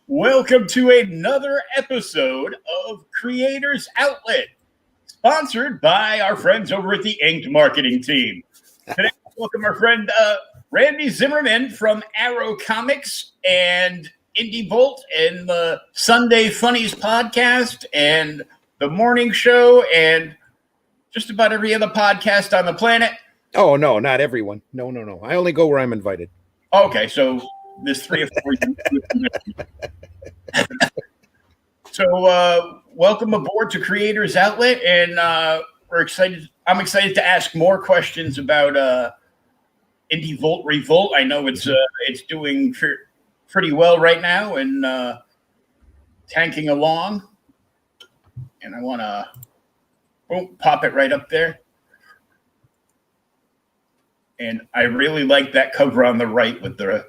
Welcome to another episode of Creators Outlet, sponsored by our friends over at the Inked Marketing Team. Today, welcome our friend Randy Zimmerman from Arrow Comics and Indie Volt and the Sunday Funnies podcast and the Morning Show and just about every other podcast on the planet. Oh, no, not everyone. No. I only go where I'm invited. Okay, so there's 3 or 4. So welcome aboard to Creators Outlet, and we're excited. I'm excited to ask more questions about Indie Volt Revolt. I know it's doing pretty well right now and tanking along. And I want to pop it right up there. And I really like that cover on the right with the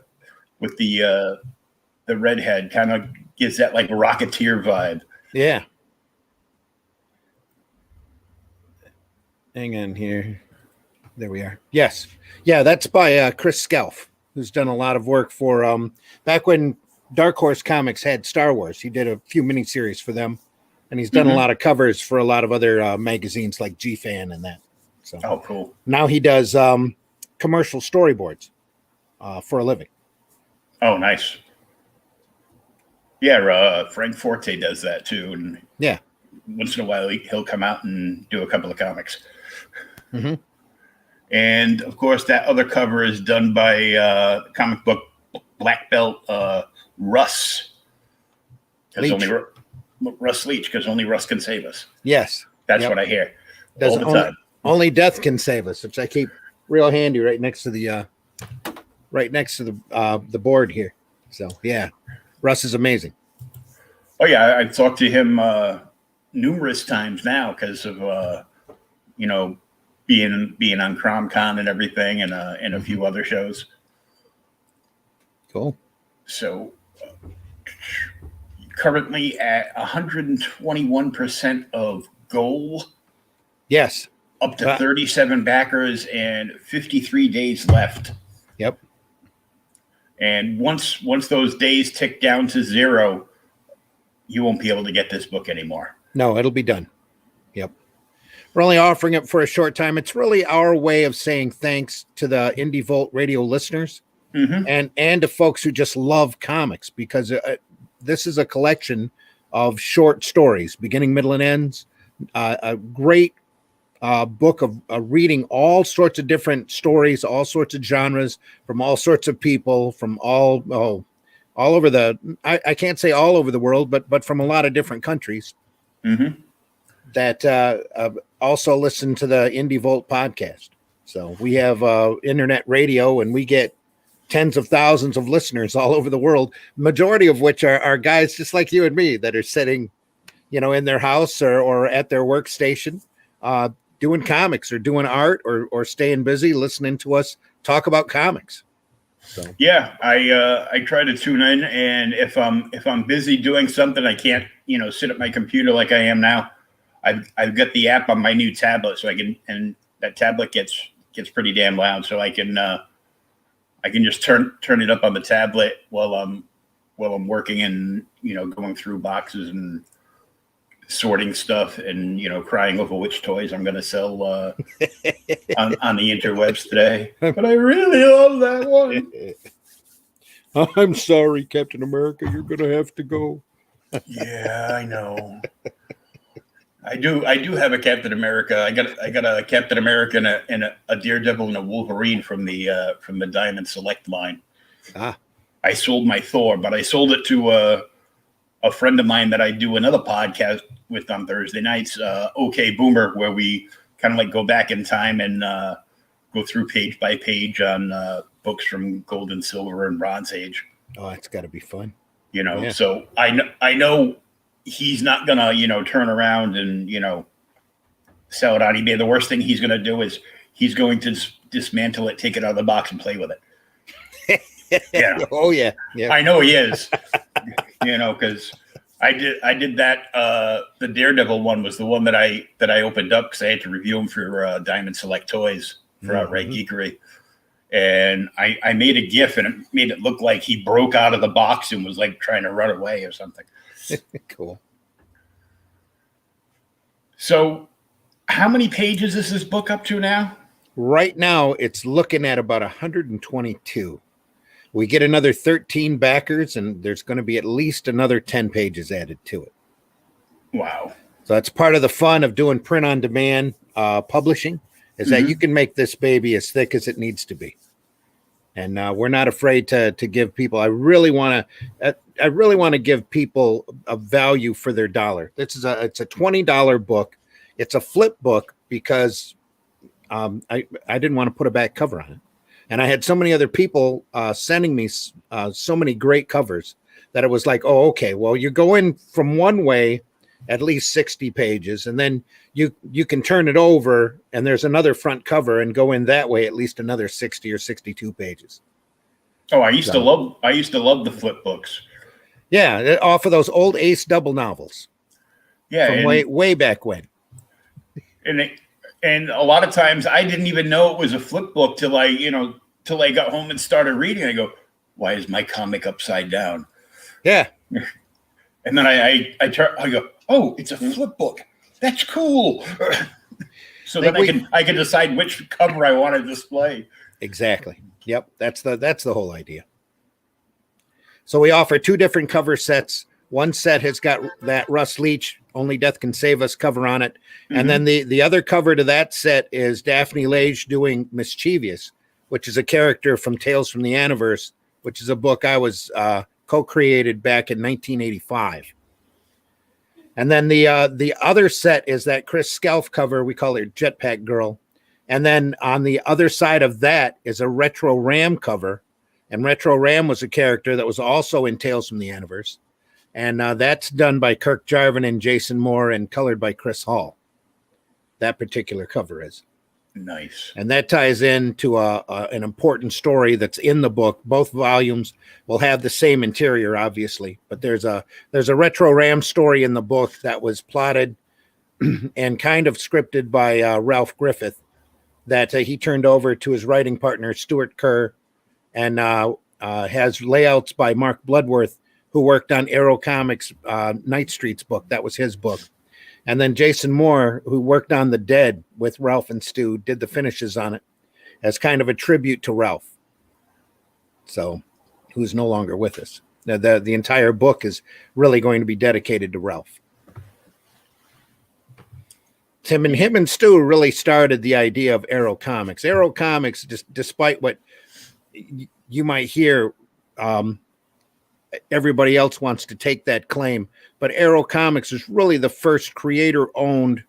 redhead. Kind of gives that like Rocketeer vibe. Yeah. Hang on here. There we are. Yes. Yeah, that's by Chris Scalf, who's done a lot of work for back when Dark Horse Comics had Star Wars. He did a few miniseries for them, and he's done a lot of covers for a lot of other magazines like G-Fan and that. So, oh, cool. Now he does commercial storyboards for a living. Oh, nice. Yeah, Frank Forte does that too, and yeah, once in a while he'll come out and do a couple of comics. Mm-hmm. And of course, that other cover is done by comic book black belt Russ. Leach. Russ Leach, because only Russ can save us. Yes, that's what I hear all the time. Only death can save us, which I keep real handy right next to the board here. So yeah. Russ is amazing. Oh yeah, I've talked to him numerous times now because of being on CromCon and everything, and a few other shows. Cool. So currently at 121% of goal. Yes. Up to 37 backers and 53 days left. Yep. And once those days tick down to 0, you won't be able to get this book anymore. No, it'll be done. Yep. We're only offering it for a short time. It's really our way of saying thanks to the Indie Volt radio listeners and to folks who just love comics, because this is a collection of short stories, beginning, middle, and ends. A great book of reading all sorts of different stories, all sorts of genres, from all sorts of people, from all over the, I can't say all over the world, but from a lot of different countries that also listen to the Indie Volt podcast. So we have internet radio, and we get tens of thousands of listeners all over the world, majority of which are guys just like you and me that are sitting, in their house or at their workstation, doing comics or doing art or staying busy listening to us talk about comics. So yeah, I try to tune in, and if I'm busy doing something, I can't sit at my computer like I am now. I've got the app on my new tablet, so I can, and that tablet gets pretty damn loud, so I can just turn it up on the tablet while I'm working and going through boxes and sorting stuff and crying over which toys I'm going to sell on the interwebs today. But I really love that one. I'm sorry, Captain America, you're going to have to go. Yeah, I know. I do have a Captain America. I got a Captain America and a Daredevil and a Wolverine from the Diamond Select line. Ah, I sold my Thor, but I sold it to a friend of mine that I do another podcast with on Thursday nights, OK Boomer, where we kind of like go back in time and go through page by page on books from Gold and Silver and Bronze Age. Oh, that's got to be fun. You know, yeah. So I know he's not gonna, you know, turn around and, you know, sell it on eBay. The worst thing he's gonna do is he's going to dismantle it, take it out of the box, and play with it. Yeah. Oh yeah. Yeah. I know he is. You know, because I did that. The Daredevil one was the one that I opened up because I had to review them for Diamond Select Toys for Outright Geekery. And I made a GIF and it made it look like he broke out of the box and was like trying to run away or something. Cool. So how many pages is this book up to now? Right now, it's looking at about 122. We get another 13 backers, and there's going to be at least another 10 pages added to it. Wow. So that's part of the fun of doing print on demand publishing, is that you can make this baby as thick as it needs to be. And we're not afraid to give people. I really want to give people a value for their dollar. It's a $20 book. It's a flip book because I didn't want to put a back cover on it. And I had so many other people sending me so many great covers that it was like, oh, okay, well, you're going from one way at least 60 pages, and then you can turn it over, and there's another front cover, and go in that way at least another 60 or 62 pages. Oh, I used to love the flip books. Yeah, off of those old Ace double novels. Yeah, from way back when. And a lot of times I didn't even know it was a flip book till I got home and started reading. I go, why is my comic upside down? Yeah. And then I go, oh, it's a flip book. That's cool. So then I can decide which cover I want to display. Exactly. Yep. That's the whole idea. So we offer two different cover sets. One set has got that Russ Leach, Only Death Can Save Us cover on it. And then the other cover to that set is Daphne Lage doing Mischievous, which is a character from Tales from the Aniverse, which is a book I was co-created back in 1985. And then the other set is that Chris Scalf cover. We call her Jetpack Girl. And then on the other side of that is a Retro Ram cover. And Retro Ram was a character that was also in Tales from the Aniverse. And that's done by Kirk Jarvin and Jason Moore and colored by Chris Hall. That particular cover is. Nice. And that ties into an important story that's in the book. Both volumes will have the same interior, obviously. But there's a Retro Ram story in the book that was plotted and kind of scripted by Ralph Griffith that he turned over to his writing partner, Stuart Kerr, and has layouts by Mark Bloodworth, who worked on Arrow Comics' Night Streets book. That was his book. And then Jason Moore, who worked on The Dead with Ralph and Stu, did the finishes on it as kind of a tribute to Ralph. So, who's no longer with us. The entire book is really going to be dedicated to Ralph. Him and Stu really started the idea of Arrow Comics. Arrow Comics, despite what you might hear, everybody else wants to take that claim, but Arrow Comics is really the first creator-owned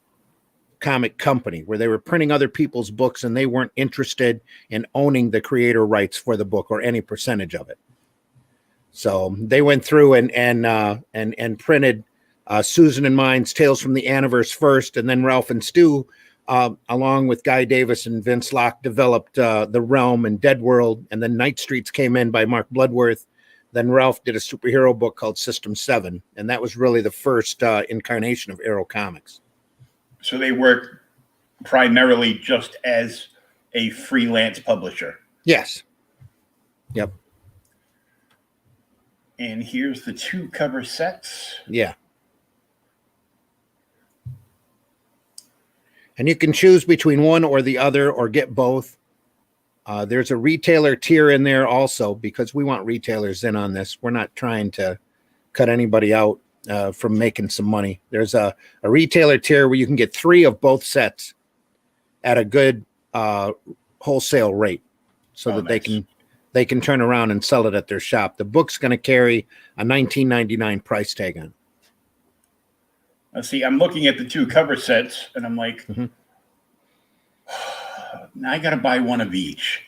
comic company where they were printing other people's books and they weren't interested in owning the creator rights for the book or any percentage of it. So they went through and printed Susan and Mine's Tales from the Aniverse first, and then Ralph and Stu, along with Guy Davis and Vince Locke, developed The Realm and Dead World, and then Night Streets came in by Mark Bloodworth. Then Ralph did a superhero book called System 7, and that was really the first incarnation of Arrow Comics. So they work primarily just as a freelance publisher. Yes. Yep. And here's the two cover sets. Yeah. And you can choose between one or the other or get both. There's a retailer tier in there also because we want retailers in on this. We're not trying to cut anybody out from making some money. There's a retailer tier where you can get 3 of both sets at a good wholesale rate so that nice. they can turn around and sell it at their shop. The book's going to carry a $19.99 price tag on it. Let's see, I'm looking at the 2 cover sets, and I'm like, now I got to buy one of each.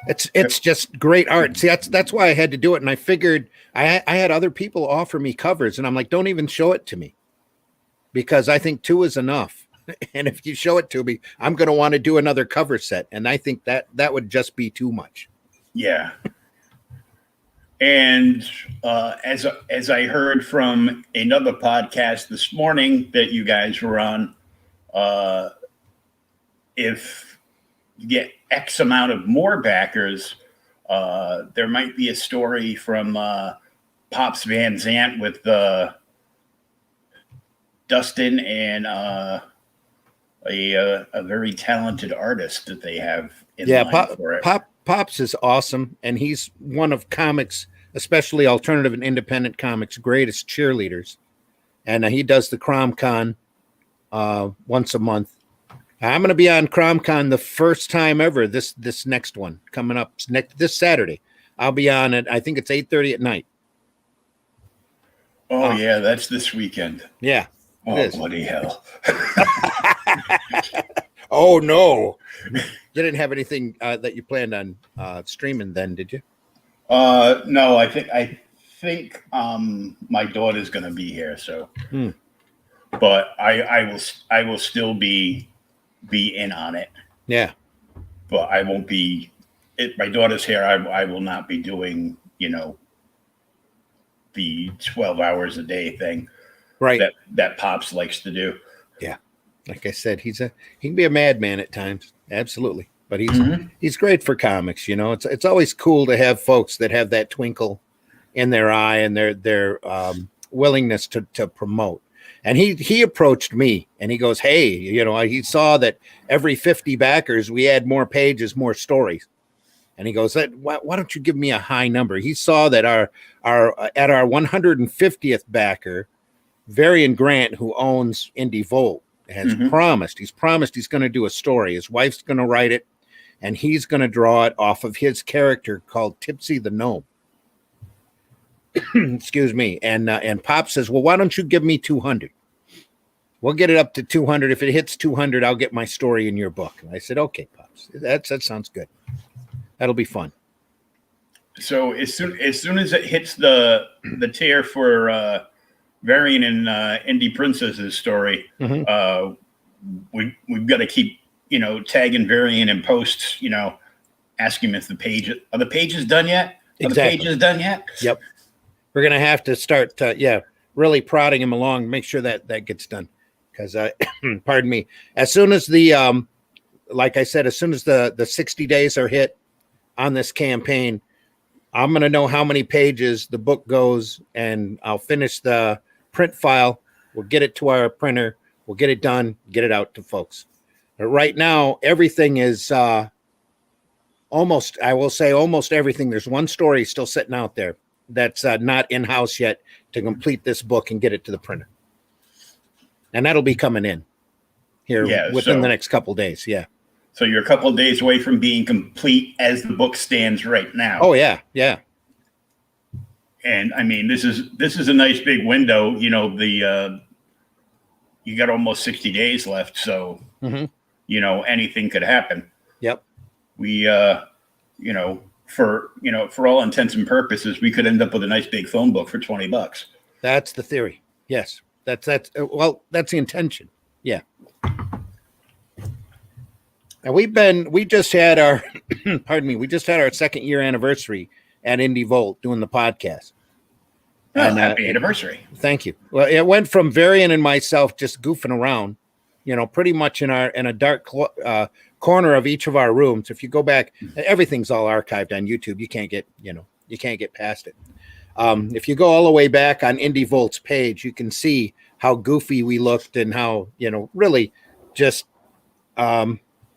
It's just great art. See, that's why I had to do it. And I figured I had other people offer me covers, and I'm like, don't even show it to me, because I think 2 is enough. And if you show it to me, I'm going to want to do another cover set. And I think that would just be too much. Yeah. And as I heard from another podcast this morning that you guys were on, if you get X amount of more backers, there might be a story from Pops Van Zant with Dustin and a very talented artist that they have in line for it. Pops is awesome, and he's one of comics, especially alternative and independent comics, greatest cheerleaders. And he does the CromCon once a month. I'm going to be on CromCon the first time ever. This next one coming up this Saturday. I'll be on it. I think it's 8:30 at night. Oh yeah, that's this weekend. Yeah. Oh bloody hell! Oh no, you didn't have anything that you planned on streaming then, did you? No, I think my daughter's going to be here, so. But I will still be in on it. Yeah. But I won't be. My daughter's here. I will not be doing the 12 hours a day thing. Right. That Pops likes to do. Yeah. Like I said, he can be a madman at times. Absolutely. But he's great for comics. It's always cool to have folks that have that twinkle in their eye and their willingness to promote. And he approached me and he goes, hey, he saw that every 50 backers, we add more pages, more stories. And he goes, why don't you give me a high number? He saw that at our 150th backer, Varian Grant, who owns Indie Volt, has promised he's going to do a story. His wife's going to write it, and he's going to draw it off of his character called Tipsy the Gnome. Excuse me. And Pop says, well, why don't you give me 200? We'll get it up to 200. If it hits 200, I'll get my story in your book. And I said, okay, Pops, that sounds good. That'll be fun. So as soon as it hits the tier for Varian and Indie Princess's story, we've got to keep tagging Varian in posts, ask him if the pages done yet? Are the pages done yet? Yep. We're gonna have to start really prodding him along, make sure that gets done. Because pardon me, as soon as the like I said, as soon as the 60 days are hit on this campaign, I'm gonna know how many pages the book goes, and I'll finish the print file. We'll get it to our printer. We'll get it done, get it out to folks. But right now, everything is almost everything. There's one story still sitting out there that's not in-house yet to complete this book and get it to the printer. And that'll be coming in here within the next couple of days. Yeah. So you're a couple of days away from being complete as the book stands right now. Oh, yeah. Yeah. And I mean, this is a nice big window. You got almost 60 days left. So, anything could happen. Yep. We, for all intents and purposes, we could end up with a nice big phone book for $20. That's the theory. Yes. That's the intention. Yeah. And we just had our, we just had our 2nd year anniversary at Indie Volt doing the podcast. And happy anniversary. Thank you. Well, it went from Varian and myself just goofing around, pretty much in a dark corner of each of our rooms. If you go back, everything's all archived on YouTube. You can't get past it. If you go all the way back on Indie Volt's page, you can see how goofy we looked and how, really just,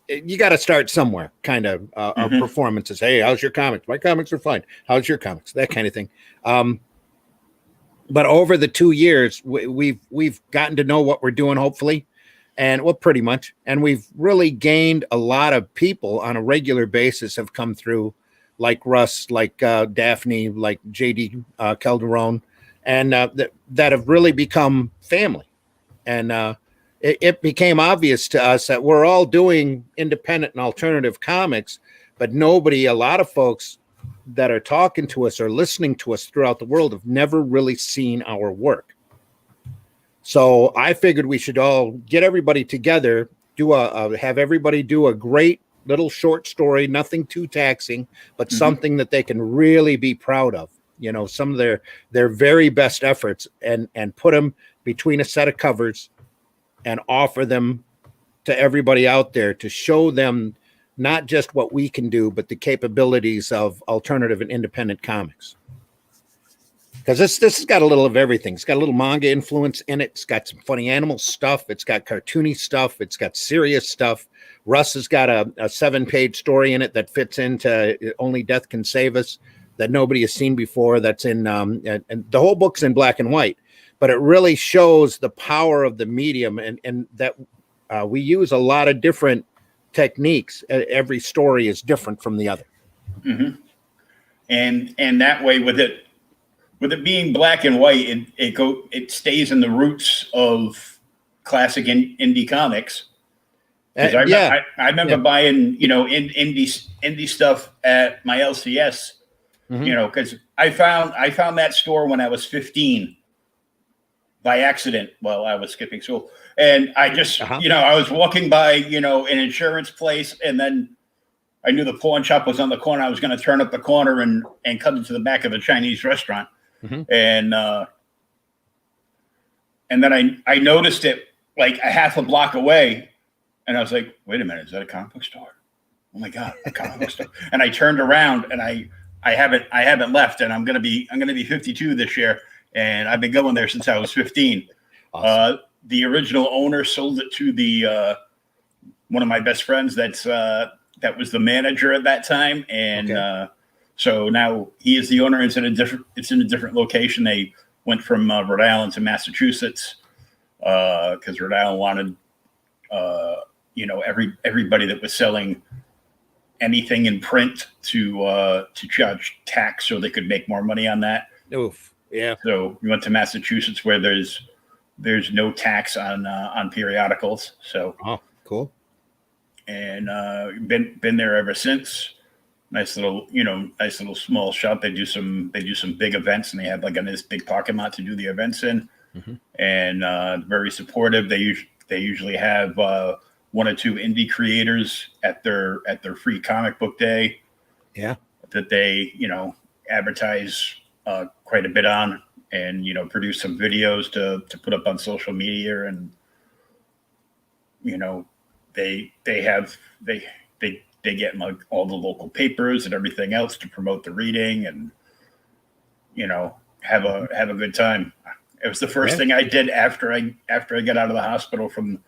you got to start somewhere kind of our performances. Hey, how's your comics? My comics are fine. How's your comics? That kind of thing. But over the 2 years, we've gotten to know what we're doing, hopefully. And pretty much. And we've really gained a lot of people on a regular basis have come through like Russ, like Daphne, like JD Calderon, and that have really become family. And it became obvious to us that we're all doing independent and alternative comics, but a lot of folks that are talking to us or listening to us throughout the world have never really seen our work. So I figured we should all get everybody together, have everybody do a great little short story, nothing too taxing, but something that they can really be proud of. Some of their very best efforts, and put them between a set of covers and offer them to everybody out there to show them not just what we can do, but the capabilities of alternative and independent comics. Because this has got a little of everything. It's got a little manga influence in it. It's got some funny animal stuff. It's got cartoony stuff. It's got serious stuff. Russ has got a 7-page story in it that fits into Only Death Can Save Us that nobody has seen before. That's in, and the whole book's in black and white, but it really shows the power of the medium, and that we use a lot of different techniques. Every story is different from the other. And that way, with it being black and white, it stays in the roots of classic indie comics. I remember buying indie stuff at my LCS, because I found that store when I was 15 by accident while I was skipping school, and I just I was walking by an insurance place, and then I knew the pawn shop was on the corner. I was going to turn up the corner and cut into the back of a Chinese restaurant. And then I noticed it like a half a block away, and I was like, wait a minute, is that a comic book store? Oh my God, a comic book store. And I turned around, and I haven't left, and I'm gonna be 52 this year, and I've been going there since I was 15. Awesome. The original owner sold it to the one of my best friends that was the manager at that time, and so now he is the owner. It's in a different location. They went from Rhode Island to Massachusetts because Rhode Island wanted, everybody that was selling anything in print to charge tax so they could make more money on that. Oof, yeah. So we went to Massachusetts where there's no tax on periodicals. So cool. And been there ever since. Nice little small shop. They do some big events, and they have like a nice big parking lot to do the events in, and very supportive. They usually have one or two indie creators at their free comic book day. Yeah, that they advertise quite a bit on, and produce some videos to put up on social media, and they get like all the local papers and everything else to promote the reading, and have a good time. It was the first thing I did after I got out of the hospital from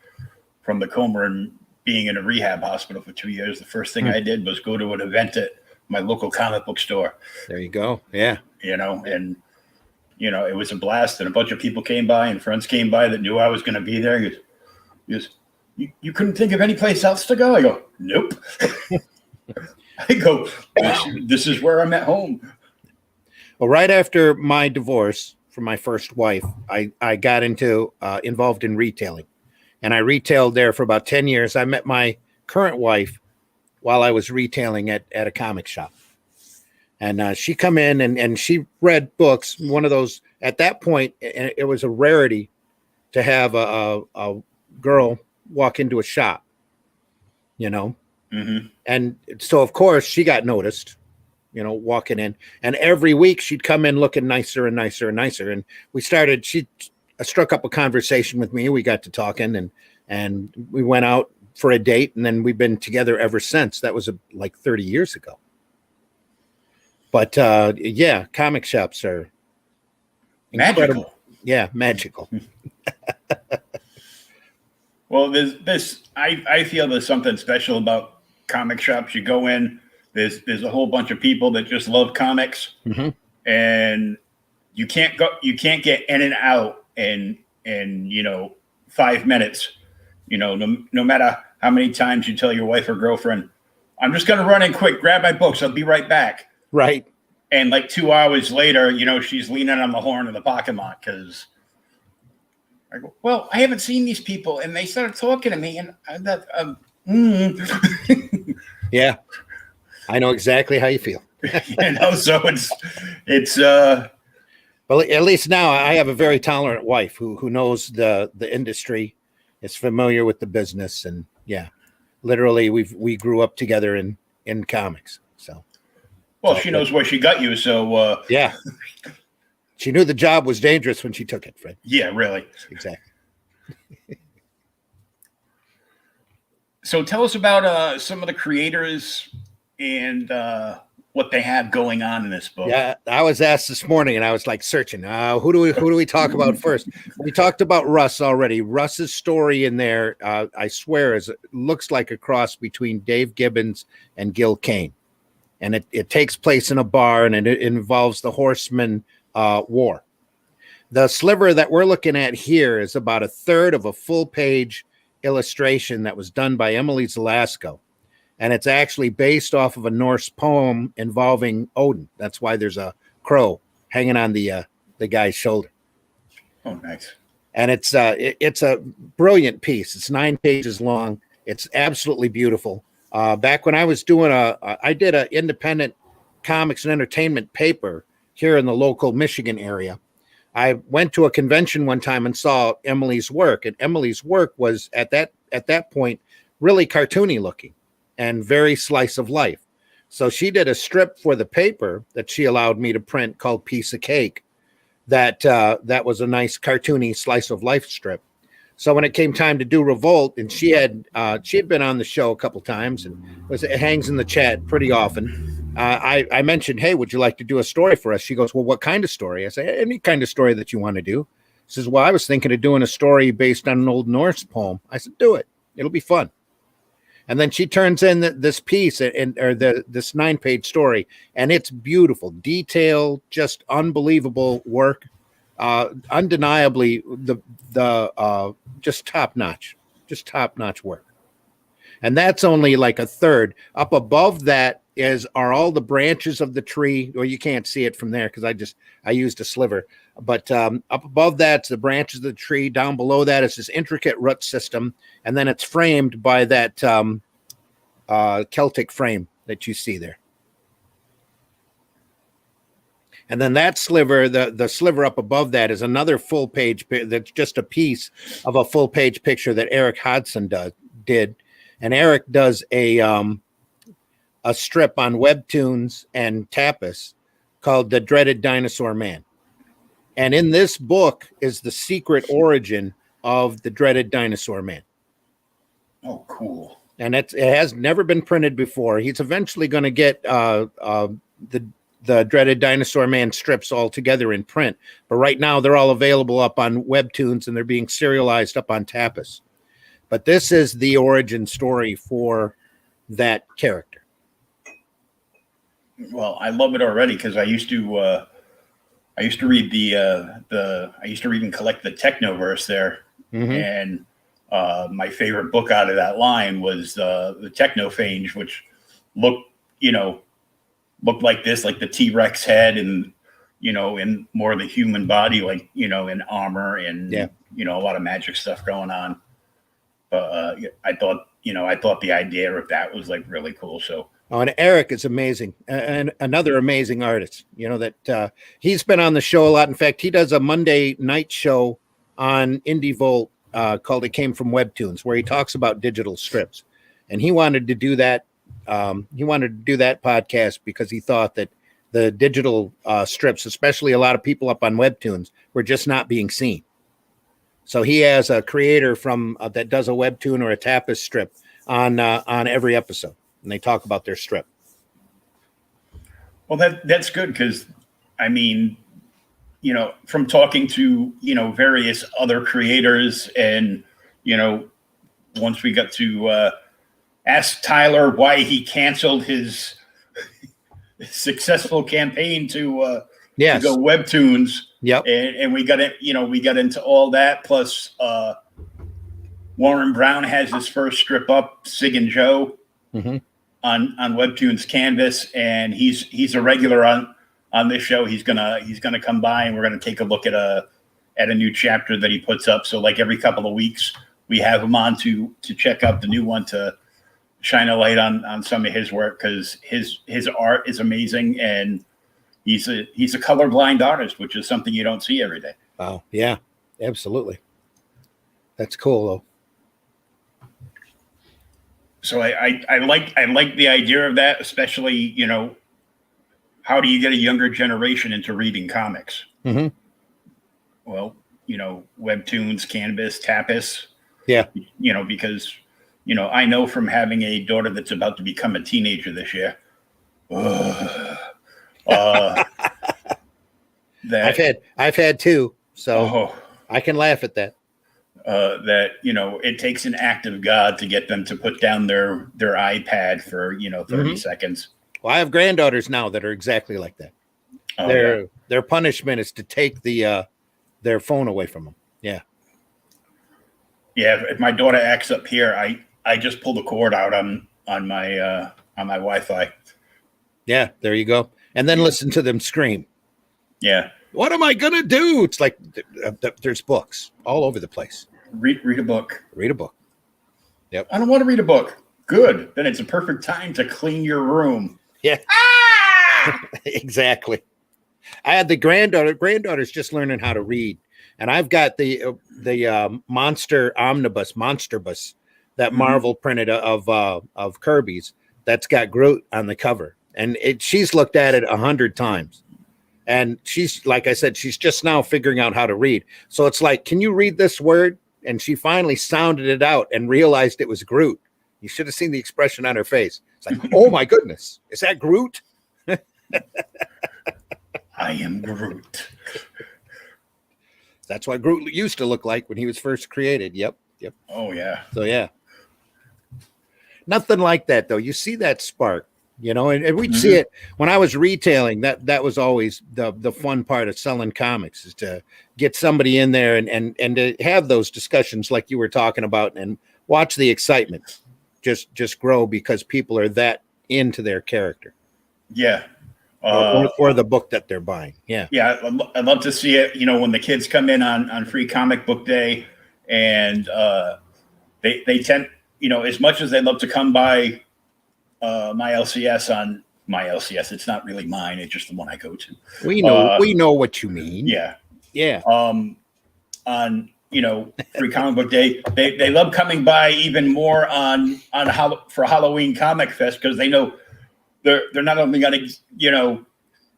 the coma and being in a rehab hospital for 2 years. The first thing I did was go to an event at my local comic book store. There you go. Yeah. And it was a blast, and a bunch of people came by and friends came by that knew I was going to be there. You couldn't think of any place else to go? I go, nope. I go, this is where I'm at home. Well, right after my divorce from my first wife, I got involved in retailing, and I retailed there for about 10 years. I met my current wife while I was retailing at a comic shop, and she come in and she read books. One of those, at that point, it was a rarity to have a girl walk into a shop, and so of course she got noticed, walking in, and every week she'd come in looking nicer and nicer and nicer, and she struck up a conversation with me. We got to talking, and we went out for a date, and then we've been together ever since. That was like 30 years ago. But comic shops are incredible. Magical. Yeah, magical. Well, I feel there's something special about comic shops. You go in, there's a whole bunch of people that just love comics, and you can't get in and out in 5 minutes. No matter how many times you tell your wife or girlfriend, I'm just going to run in quick, grab my books. I'll be right back. Right. And like 2 hours later, she's leaning on the horn of the parking lot because I go, well, I haven't seen these people. And they started talking to me. And I thought, Yeah. I know exactly how you feel. So it's well, at least now I have a very tolerant wife who knows the industry, is familiar with the business. And yeah, literally we grew up together in comics. So. Well, she knows where she got you, so yeah, she knew the job was dangerous when she took it, Fred. Yeah, really. Exactly. So tell us about some of the creators and what they have going on in this book. Yeah, I was asked this morning, and I was like searching. Who do we talk about first? We talked about Russ already. Russ's story in there, I swear, looks like a cross between Dave Gibbons and Gil Kane. And it takes place in a bar, and it involves the Horseman War. The sliver that we're looking at here is about a third of a full-page illustration that was done by Emily Zelasco. And it's actually based off of a Norse poem involving Odin. That's why there's a crow hanging on the guy's shoulder. Oh, nice. And it's a brilliant piece. It's 9 pages long. It's absolutely beautiful. Back when I was doing I did an independent comics and entertainment paper here in the local Michigan area. I went to a convention one time and saw Emily's work, and Emily's work was at that point really cartoony looking and very slice of life. So she did a strip for the paper that she allowed me to print called Piece of Cake. That was a nice cartoony slice of life strip. So when it came time to do Revolt, and she had been on the show a couple times and it hangs in the chat pretty often. I mentioned, hey, would you like to do a story for us? She goes, well, what kind of story? I say, any kind of story that you want to do. She says, well, I was thinking of doing a story based on an old Norse poem. I said, do it. It'll be fun. And then she turns in this piece this 9-page story, and it's beautiful, detailed, just unbelievable work. Undeniably the just top notch work. And that's only like a third. Up above that are all the branches of the tree. Well, you can't see it from there because I used a sliver, but up above that's the branches of the tree. Down below that is this intricate root system, and then it's framed by that Celtic frame that you see there. And then that sliver, the sliver up above that is another full page. That's just a piece of a full page picture that Eric Hodson did. And Eric does a strip on Webtoons and Tapas called The Dreaded Dinosaur Man. And in this book is the secret origin of the Dreaded Dinosaur Man. Oh, cool. And it has never been printed before. He's eventually going to get the Dreaded Dinosaur Man strips all together in print. But right now they're all available up on Webtoons, and they're being serialized up on Tapas. But this is the origin story for that character. Well, I love it already because I used to read I used to read and collect the Technoverse there. Mm-hmm. And my favorite book out of that line was the Technophage, which looked like this, like the T-Rex head, and in more of the human body, like in armor and a lot of magic stuff going on. But I thought the idea of that was like really cool. So and Eric is amazing, and another amazing artist. That he's been on the show a lot. In fact, he does a Monday night show on Indie Volt called "It Came from Webtoons," where he talks about digital strips, and he wanted to do that. He wanted to do that podcast because he thought that the digital strips, especially a lot of people up on Webtoons, were just not being seen. So he has a creator from that does a Webtoon or a Tapas strip on every episode, and they talk about their strip. Well, that's good because, I mean, from talking to various other creators, and once we got to ask Tyler why he canceled his successful campaign to go Webtoons. Yep. And we got it, we got into all that. Plus, Warren Brown has his first strip up, Sig and Joe, on Webtoons Canvas, and he's a regular on this show. He's gonna come by, and we're gonna take a look at a new chapter that he puts up. So like every couple of weeks, we have him on to check out the new one, to shine a light on some of his work, because his art is amazing, and he's a colorblind artist, which is something you don't see every day. Oh yeah, absolutely. That's cool though. So I like the idea of that, especially, you know, how do you get a younger generation into reading comics? Mm-hmm. Well, you know, Webtoons, Canvas, Tapas. Yeah. You know, because, you know, I know from having a daughter that's about to become a teenager this year. That I've had two, so oh, I can laugh at that. that, you know, it takes an act of God to get them to put down their iPad for, you know, 30 seconds. Well, I have granddaughters now that are exactly like that. Oh, their punishment is to take their phone away from them. Yeah. Yeah, if my daughter acts up here, I just pull the cord out on my Wi-Fi. Yeah, there you go. And then listen to them scream. Yeah. What am I gonna do? It's like there's books all over the place. Read a book. Read a book. Yep. I don't want to read a book. Good. Then it's a perfect time to clean your room. Yeah. Ah! Exactly. I had the granddaughter's just learning how to read, and I've got the Monster Bus that Marvel printed of Kirby's, that's got Groot on the cover, and she's looked at it 100 times, and she's, like I said, she's just now figuring out how to read. So it's like, can you read this word? And she finally sounded it out and realized it was Groot. You should have seen the expression on her face. It's like, oh my goodness, is that Groot? I am Groot. That's what Groot used to look like when he was first created. Yep. Oh yeah. So yeah, nothing like that though. You see that spark, you know, and we'd see it when I was retailing. That was always the fun part of selling comics, is to get somebody in there and to have those discussions like you were talking about, and watch the excitement just grow because people are that into their character. Yeah. Or the book that they're buying. Yeah. Yeah. I'd love to see it, you know, when the kids come in on Free Comic Book Day, and they tend, you know, as much as they love to come by my LCS, it's not really mine. It's just the one I go to. We know what you mean. Yeah. Yeah. On, you know, Free Comic Book Day, they love coming by even more for Halloween Comic Fest, because they know they're not only going to, you know,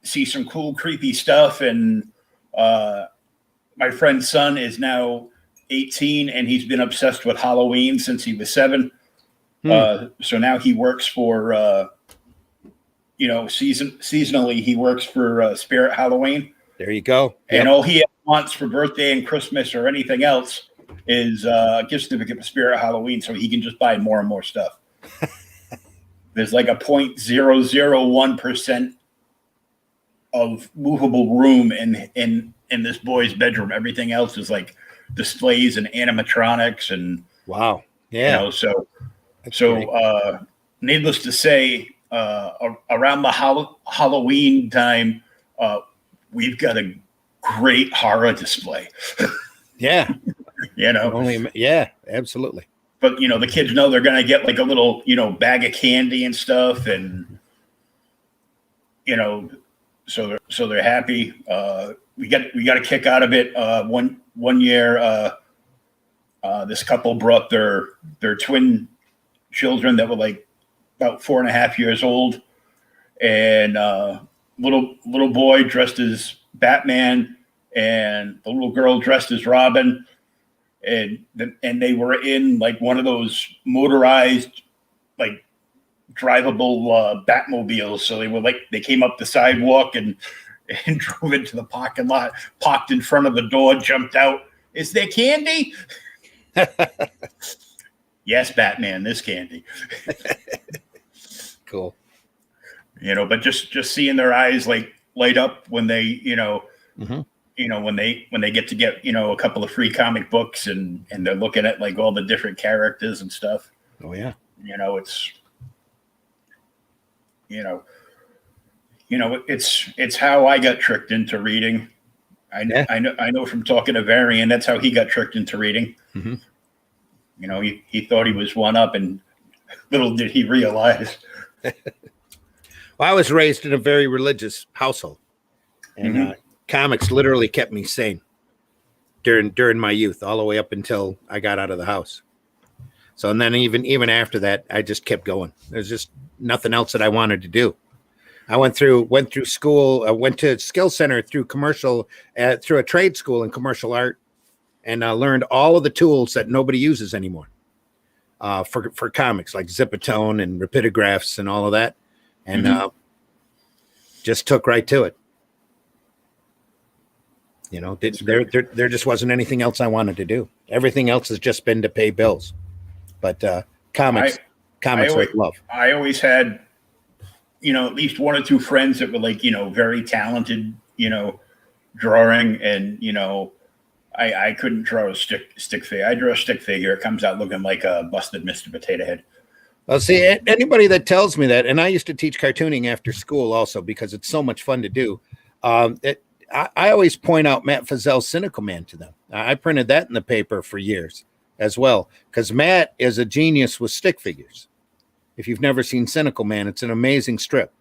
see some cool, creepy stuff. And my friend's son is now 18, and he's been obsessed with Halloween since he was 7. So now he works for, you know, seasonally, he works for Spirit Halloween. There you go. Yep. And all he wants for birthday and Christmas or anything else is a gift certificate for Spirit Halloween, so he can just buy more and more stuff. There's like a 0.001% of movable room in this boy's bedroom. Everything else is like displays and animatronics and wow. Yeah. You know, so needless to say, around the Halloween time, we've got a great horror display. Yeah. You know. Yeah, absolutely. But, you know, the kids know they're going to get like a little, you know, bag of candy and stuff. And, you know, so they're happy. We got a kick out of it. One year, this couple brought their twin children that were like about 4.5 years old, and little boy dressed as Batman, and the little girl dressed as Robin. And they were in like one of those motorized, like drivable Batmobiles. So they came up the sidewalk and drove into the parking lot, parked in front of the door, jumped out. Is there candy? Yes, Batman, there's candy. Cool. You know, but just seeing their eyes like light up when they, you know, you know, when they get to get, you know, a couple of free comic books and they're looking at like all the different characters and stuff. Oh yeah. You know, you know, it's how I got tricked into reading. I know from talking to Varian, that's how he got tricked into reading. Mm-hmm. He thought he was one up, and little did he realize. Well, I was raised in a very religious household, and comics literally kept me sane during my youth, all the way up until I got out of the house. So, and then even after that, I just kept going. There's just nothing else that I wanted to do. I went through school. I went to Skill Center through through a trade school in commercial art, and I learned all of the tools that nobody uses anymore for comics, like Zipatone and Rapidographs and all of that, and just took right to it. There just wasn't anything else I wanted to do. Everything else has just been to pay bills, but comics I love. I always had, at least one or two friends that were like, very talented, drawing, and I couldn't draw a stick figure. I draw a stick figure, it comes out looking like a busted Mr. Potato Head. Well, see, anybody that tells me that, and I used to teach cartooning after school also because it's so much fun to do. I always point out Matt Fazell's Cynical Man to them. I printed that in the paper for years as well, because Matt is a genius with stick figures. If you've never seen Cynical Man, it's an amazing strip.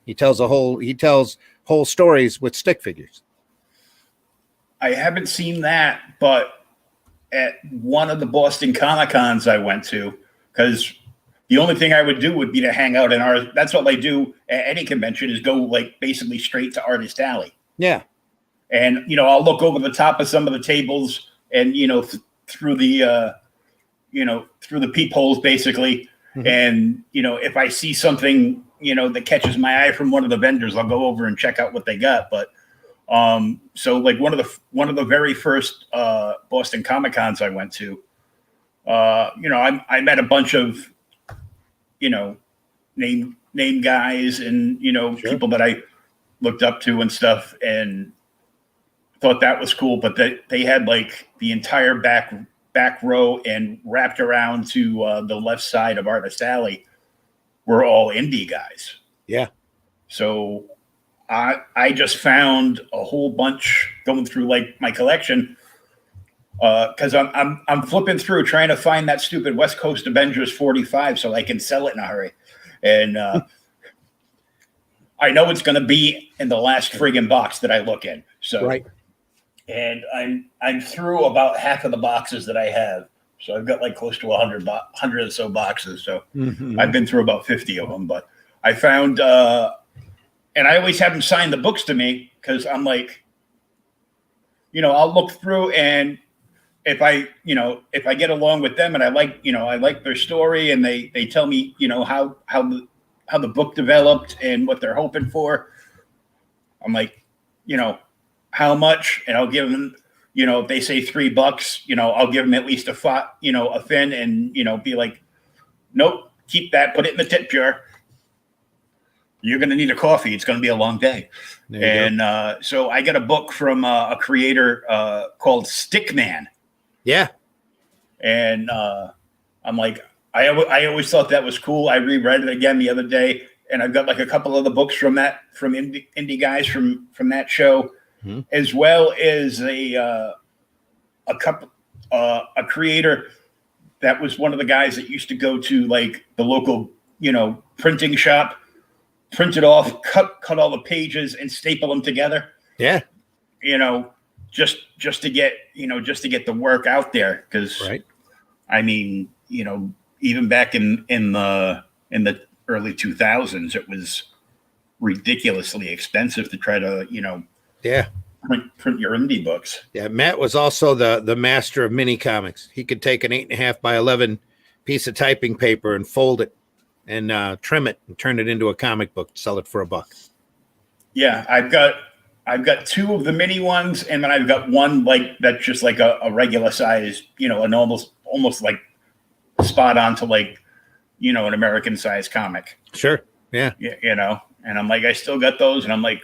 He tells whole stories with stick figures. I haven't seen that, but at one of the Boston Comic Cons I went to, because the only thing I would do would be to hang out in that's what I do at any convention, is go like basically straight to Artist Alley. Yeah. And, I'll look over the top of some of the tables and, through the peepholes basically. Mm-hmm. And, if I see something, that catches my eye from one of the vendors, I'll go over and check out what they got. But, so like one of the very first, Boston Comic Cons I went to, I met a bunch of, name guys and, sure, people that I looked up to and stuff, and thought that was cool. But they had like the entire back row and wrapped around to the left side of Artist Alley were all indie guys. Yeah. So I just found a whole bunch going through like my collection, because I'm flipping through trying to find that stupid West Coast Avengers 45 so I can sell it in a hurry. And I know it's going to be in the last friggin' box that I look in. So right. And I'm through about half of the boxes that I have. So I've got like close to 100 or so boxes. So I've been through about 50 of them. But I found, and I always have them sign the books to me, because I'm like, I'll look through, and if I get along with them and I like their story, and they tell me, how the book developed and what they're hoping for, I'm like, how much? And I'll give them, if they say $3, I'll give them at least a fin, and, be like, nope, keep that, put it in the tip jar. You're going to need a coffee. It's going to be a long day. And so I got a book from a creator called Stickman. Yeah. And I'm like, I always thought that was cool. I reread it again the other day, and I've got like a couple of the books from indie guys from that show, as well as a creator that was one of the guys that used to go to like the local, printing shop, print it off, cut all the pages and staple them together. Yeah. Just to get the work out there. Cause right. I mean, even back in the early 2000s, it was ridiculously expensive to try to, print your indie books. Yeah. Matt was also the master of mini comics. He could take an 8.5 by 11 piece of typing paper and fold it and trim it and turn it into a comic book, sell it for $1. Yeah. I've got two of the mini ones, and then I've got one like that's just like a regular size, an almost like spot on to like, an American size comic. Sure. Yeah. And I'm like, I still got those, and I'm like,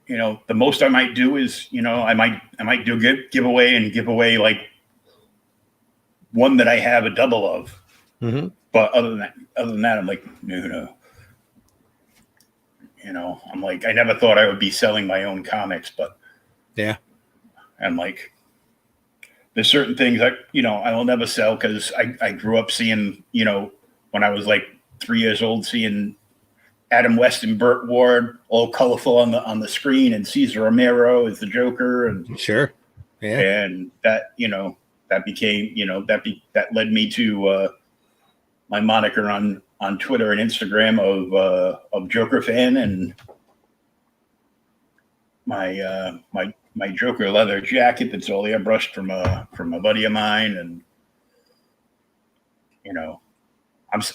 the most I might do is, I might do give away like one that I have a double of. Mm-hmm. But other than that, I'm like, no. I'm like, I never thought I would be selling my own comics, but yeah, I'm like, there's certain things I will never sell because I grew up seeing, when I was like 3 years old, seeing Adam West and Burt Ward all colorful on the screen, and Cesar Romero as the Joker, and sure, yeah, and that that became that led me to my moniker on Twitter and Instagram of Joker fan, and my Joker leather jacket that's all airbrushed from a buddy of mine, and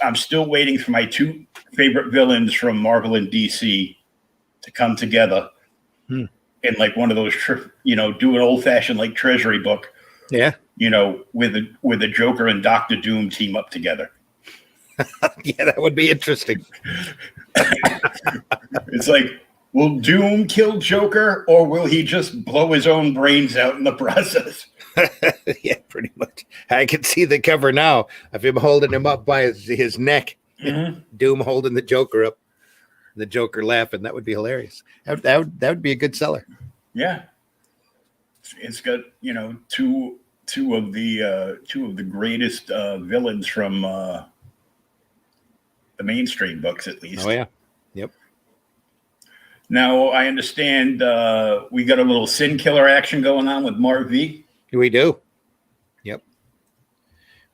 I'm still waiting for my two favorite villains from Marvel and DC to come together in like one of those do an old fashioned like treasury book, yeah, with a Joker and Doctor Doom team up together. yeah, that would be interesting. It's like, will Doom kill Joker, or will he just blow his own brains out in the process? Yeah, pretty much. I can see the cover now of him holding him up by his neck. Mm-hmm. Doom holding the Joker up, the Joker laughing. That would be hilarious. That would be a good seller. Yeah, it's got two of the greatest villains from the mainstream books, at least. Oh yeah, yep. Now I understand we got a little Sin Killer action going on with Marv V. We do. Yep.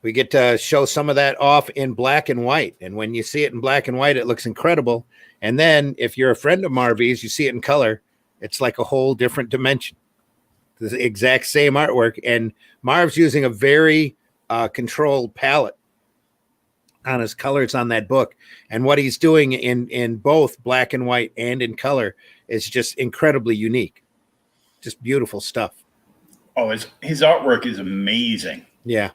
We get to show some of that off in black and white. And when you see it in black and white, it looks incredible. And then if you're a friend of Marvy's, you see it in color, it's like a whole different dimension. The exact same artwork. And Marv's using a very controlled palette on his colors on that book. And what he's doing in both black and white and in color is just incredibly unique. Just beautiful stuff. Oh, his artwork is amazing. Yeah.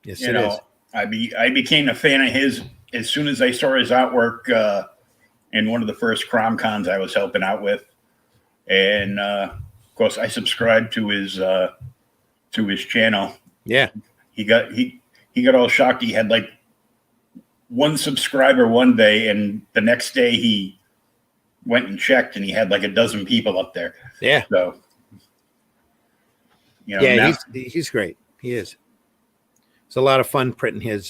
Yes, it is. I became a fan of his as soon as I saw his artwork in one of the first Crom Cons I was helping out with. And of course I subscribed to his channel. Yeah. He got all shocked. He had like one subscriber one day, and the next day he went and checked, and he had like a dozen people up there. Yeah. So, yeah, he's great. He is. It's a lot of fun printing his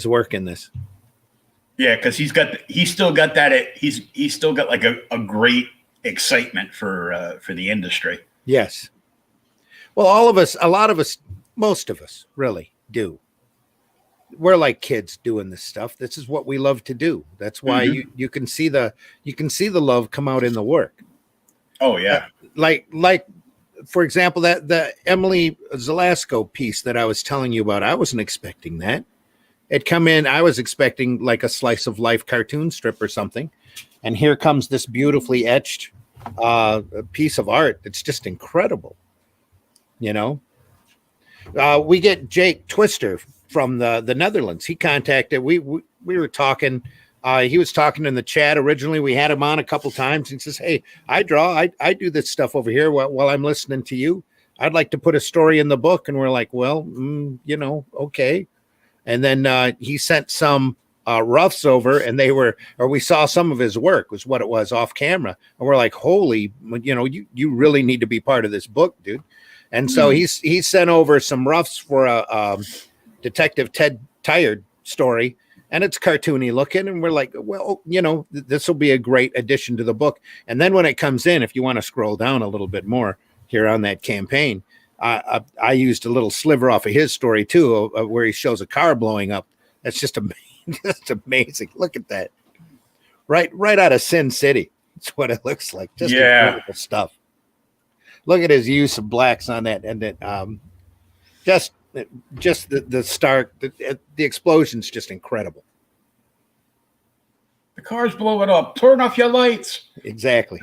work in this. Yeah, because he's still got that. He's still got like a great excitement for the industry. Yes. Well, all of us, a lot of us, most of us really do. We're like kids doing this stuff. This is what we love to do. That's why you can see the love come out in the work. Oh yeah. Like for example, that the Emily Zelasco piece that I was telling you about, I wasn't expecting that. It come in, I was expecting like a slice of life cartoon strip or something. And here comes this beautifully etched piece of art. It's just incredible. We get Jake Twister from the Netherlands. He contacted, we were talking, he was talking in the chat originally. We had him on a couple times. He says, hey, I draw, I do this stuff over here while I'm listening to you. I'd like to put a story in the book. And we're like, well, okay. And then he sent some roughs over, and we saw some of his work was what it was off camera. And we're like, holy, you really need to be part of this book, dude. And so he sent over some roughs for a Detective Ted Tired story, and it's cartoony looking. And we're like, well, this will be a great addition to the book. And then when it comes in, if you want to scroll down a little bit more here on that campaign, I used a little sliver off of his story too, where he shows a car blowing up. That's just amazing. Just amazing. Look at that. Right out of Sin City. That's what it looks like. Just incredible stuff. Look at his use of blacks on that, and then just the start, the explosion's just incredible. The car's blowing up. Turn off your lights. Exactly.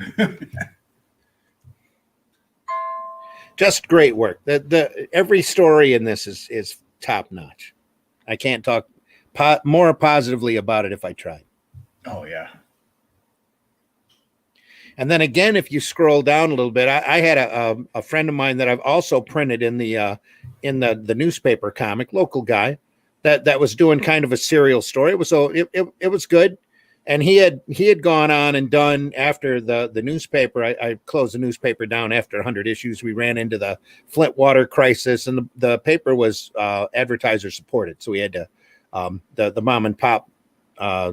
Just great work. The every story in this is top notch. I can't talk more positively about it if I tried. Oh yeah. And then again, if you scroll down a little bit, I had a friend of mine that I've also printed in the newspaper comic, local guy, that was doing kind of a serial story. It was good. And he had gone on and done, after the newspaper. I closed the newspaper down after 100 issues. We ran into the Flint water crisis, and the paper was advertiser supported. So we had to, the mom and pop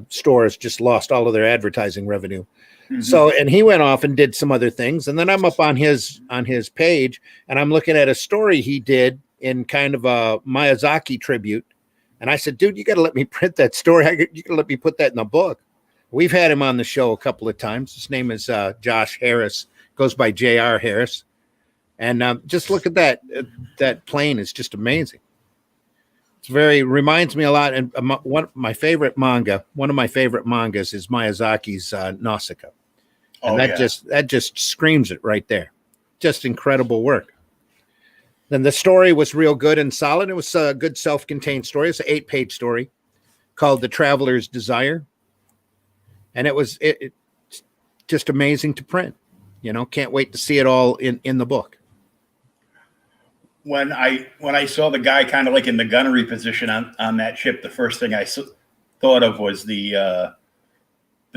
stores just lost all of their advertising revenue. Mm-hmm. So, and he went off and did some other things. And then I'm up on his page, and I'm looking at a story he did in kind of a Miyazaki tribute. And I said, dude, you got to let me print that story. You got to let me put that in a book. We've had him on the show a couple of times. His name is Josh Harris, goes by J.R. Harris. And just look at that. That plane is just amazing. It's reminds me a lot. And one of my favorite mangas is Miyazaki's Nausicaa. And that just screams it right there. Just incredible work. Then the story was real good and solid. It was a good self-contained story. It's an 8-page story called The Traveler's Desire. And it's just amazing to print. Can't wait to see it all in the book. When I saw the guy kind of like in the gunnery position on that ship, the first thing I thought of was the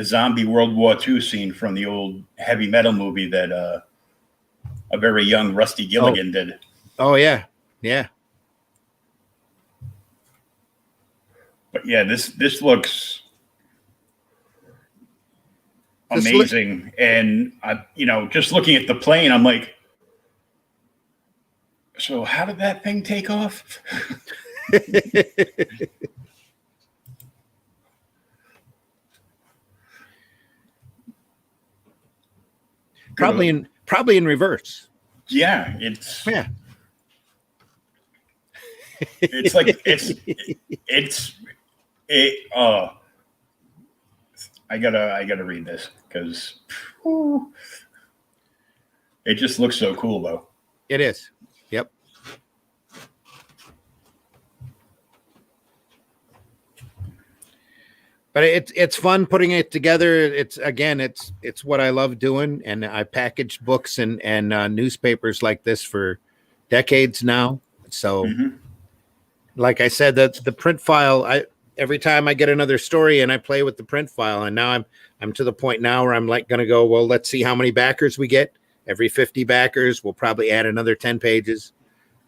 zombie World War II scene from the old heavy metal movie that a very young Rusty Gilligan did. Oh yeah, yeah. But yeah, this looks amazing. And just looking at the plane, I'm like, so how did that thing take off? Probably in reverse. Yeah, it's like I gotta read this because it just looks so cool, though. It is. Yep. But it's fun putting it together. It's what I love doing, and I packaged books and newspapers like this for decades now. So, like I said, the print file. Every time I get another story and I play with the print file, and now I'm to the point now where I'm like going to go, well, let's see how many backers we get. Every 50 backers, we'll probably add another 10 pages,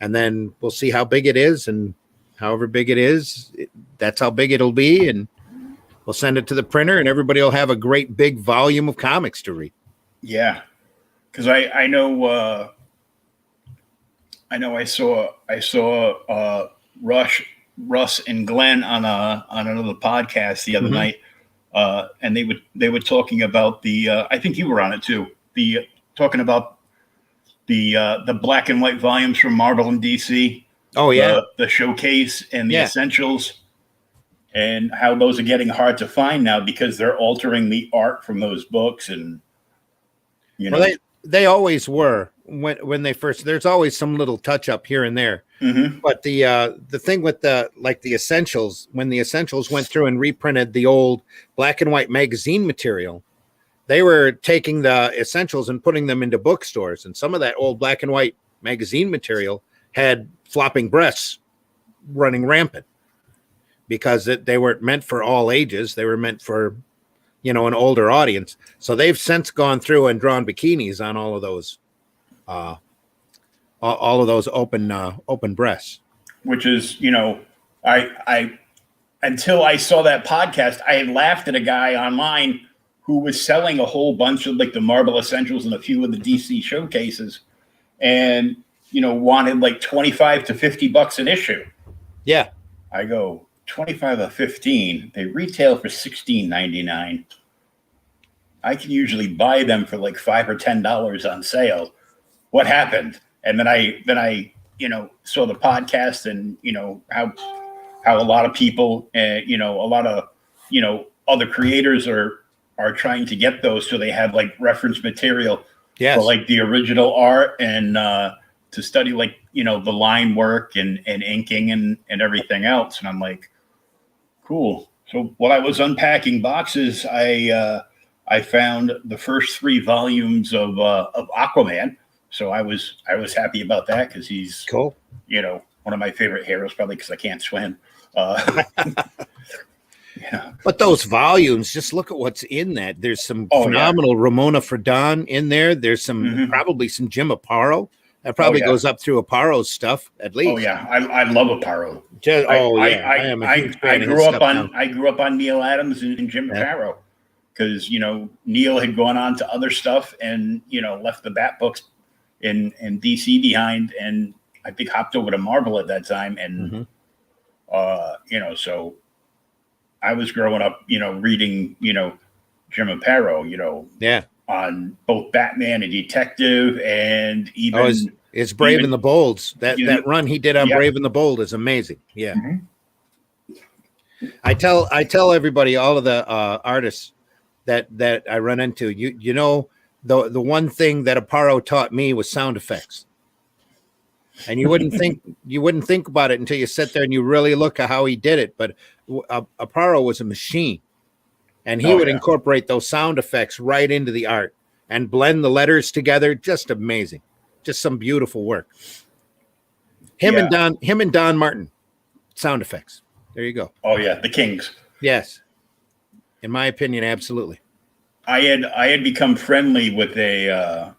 and then we'll see how big it is, and however big it is, that's how big it'll be, and we'll send it to the printer, and everybody will have a great big volume of comics to read. Yeah, because I know I saw Russ and Glenn on another podcast the other night, and they were talking about I think you were on it too. Talking about the black and white volumes from Marvel and DC. Oh yeah, the showcase and the essentials, and how those are getting hard to find now because they're altering the art from those books, and well, they always were when they first. There's always some little touch up here and there. Mm-hmm. But the thing with the essentials, when the essentials went through and reprinted the old black and white magazine material, they were taking the essentials and putting them into bookstores, and some of that old black and white magazine material had flopping breasts running rampant because they weren't meant for all ages. They were meant for an older audience. So they've since gone through and drawn bikinis on all of those open breasts, which is, I until I saw that podcast, I had laughed at a guy online who was selling a whole bunch of like the Marvel Essentials and a few of the DC showcases, and wanted like $25 to $50 an issue. Yeah, I go 25 or 15. They retail for $16.99. I can usually buy them for like $5 or $10 on sale. What happened? And then I saw the podcast and how a lot of people a lot of other creators are trying to get those so they have like reference material for like the original art and to study like the line work and inking and everything else. And I'm like, cool. So while I was unpacking boxes, I found the first 3 volumes of Aquaman. So I was happy about that because he's cool. One one of my favorite heroes, probably because I can't swim. Uh, yeah. But those volumes, just look at what's in that. There's some phenomenal Ramona Fradon in there. There's some probably some Jim Aparo. That probably goes up through Aparo's stuff at least. Oh yeah, I love Aparo. I am a huge fan of his stuff now. I grew up on Neil Adams and Jim Aparo because Neil had gone on to other stuff and left the Bat books in DC behind, and I think hopped over to Marvel at that time, and so I was growing up, reading, Jim Aparo, on both Batman and Detective, and even it's Brave and the Bolds. That run he did on Brave and the Bold is amazing. Yeah. I tell everybody, all of the artists that I run into, the one thing that Aparo taught me was sound effects. And you wouldn't think about it until you sit there and you really look at how he did it. But Aparo was a machine, and he would incorporate those sound effects right into the art and blend the letters together. Just amazing, just some beautiful work. Him and Don Martin, sound effects. There you go. Oh yeah, the Kings. Yes, in my opinion, absolutely. I had become friendly with a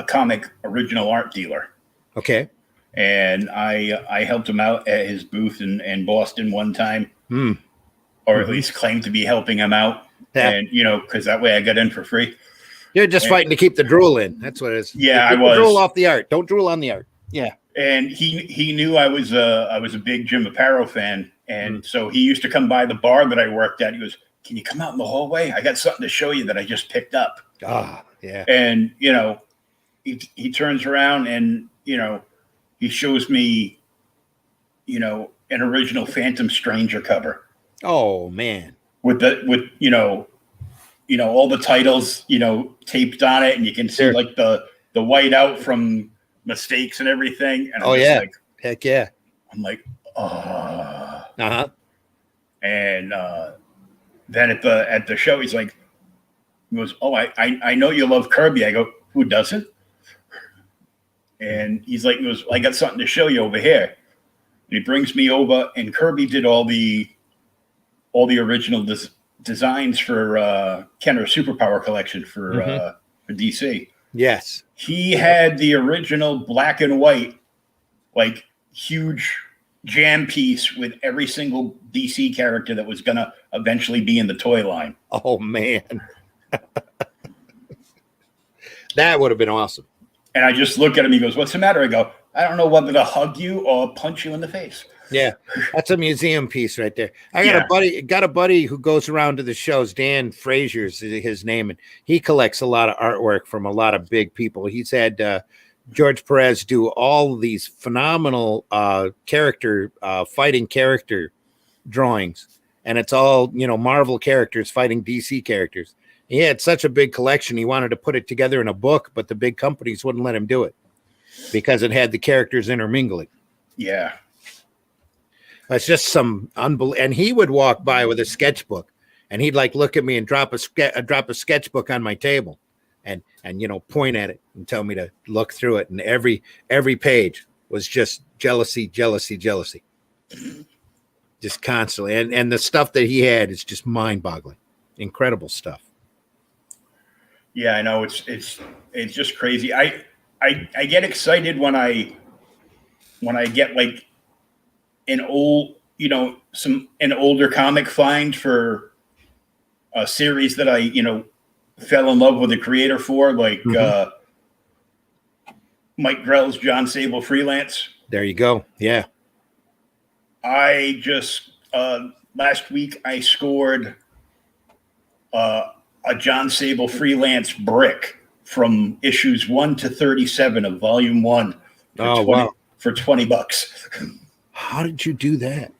comic original art dealer. Okay. And I helped him out at his booth in Boston one time, or at least claimed to be helping him out. Yeah. And because that way I got in for free. You're just fighting to keep the drool in. That's what it is. Yeah, I was. Drool off the art. Don't drool on the art. Yeah. And he knew I was a big Jim Aparo fan, and so he used to come by the bar that I worked at. He goes, "Can you come out in the hallway? I got something to show you that I just picked up." Ah, yeah. And he turns around and he shows me an original Phantom Stranger cover. Oh man. With all the titles taped on it, and you can see like the white out from mistakes and everything. And I'm like, heck yeah. I'm like, And then at the show, he goes, "Oh, I know you love Kirby." I go, "Who doesn't?" And he goes, "I got something to show you over here." And he brings me over, and Kirby did all the original designs for Kenner Superpower collection for DC. Yes. He had the original black and white, like huge jam piece with every single DC character that was going to eventually be in the toy line. Oh, man. That would have been awesome. And I just look at him. He goes, "What's the matter?" I go, "I don't know whether to hug you or punch you in the face." Yeah, that's a museum piece right there. I got a buddy who goes around to the shows. Dan Frazier's his name, and he collects a lot of artwork from a lot of big people. He's had George Perez do all these phenomenal fighting character drawings, and it's all Marvel characters fighting DC characters. He had such a big collection. He wanted to put it together in a book, but the big companies wouldn't let him do it because it had the characters intermingling. Yeah. It's just some unbelievable. And he would walk by with a sketchbook, and he'd look at me and drop a sketchbook on my table, and point at it and tell me to look through it. And every page was just jealousy, just constantly. And the stuff that he had is just mind-boggling, incredible stuff. Yeah, I know it's just crazy. I get excited when I get an older comic find for a series that I fell in love with the creator for, Mike Grell's John Sable Freelance. There you go. Yeah. I just last week I scored a John Sable Freelance brick from issues 1 to 37 of Volume 1 for $20. How did you do that?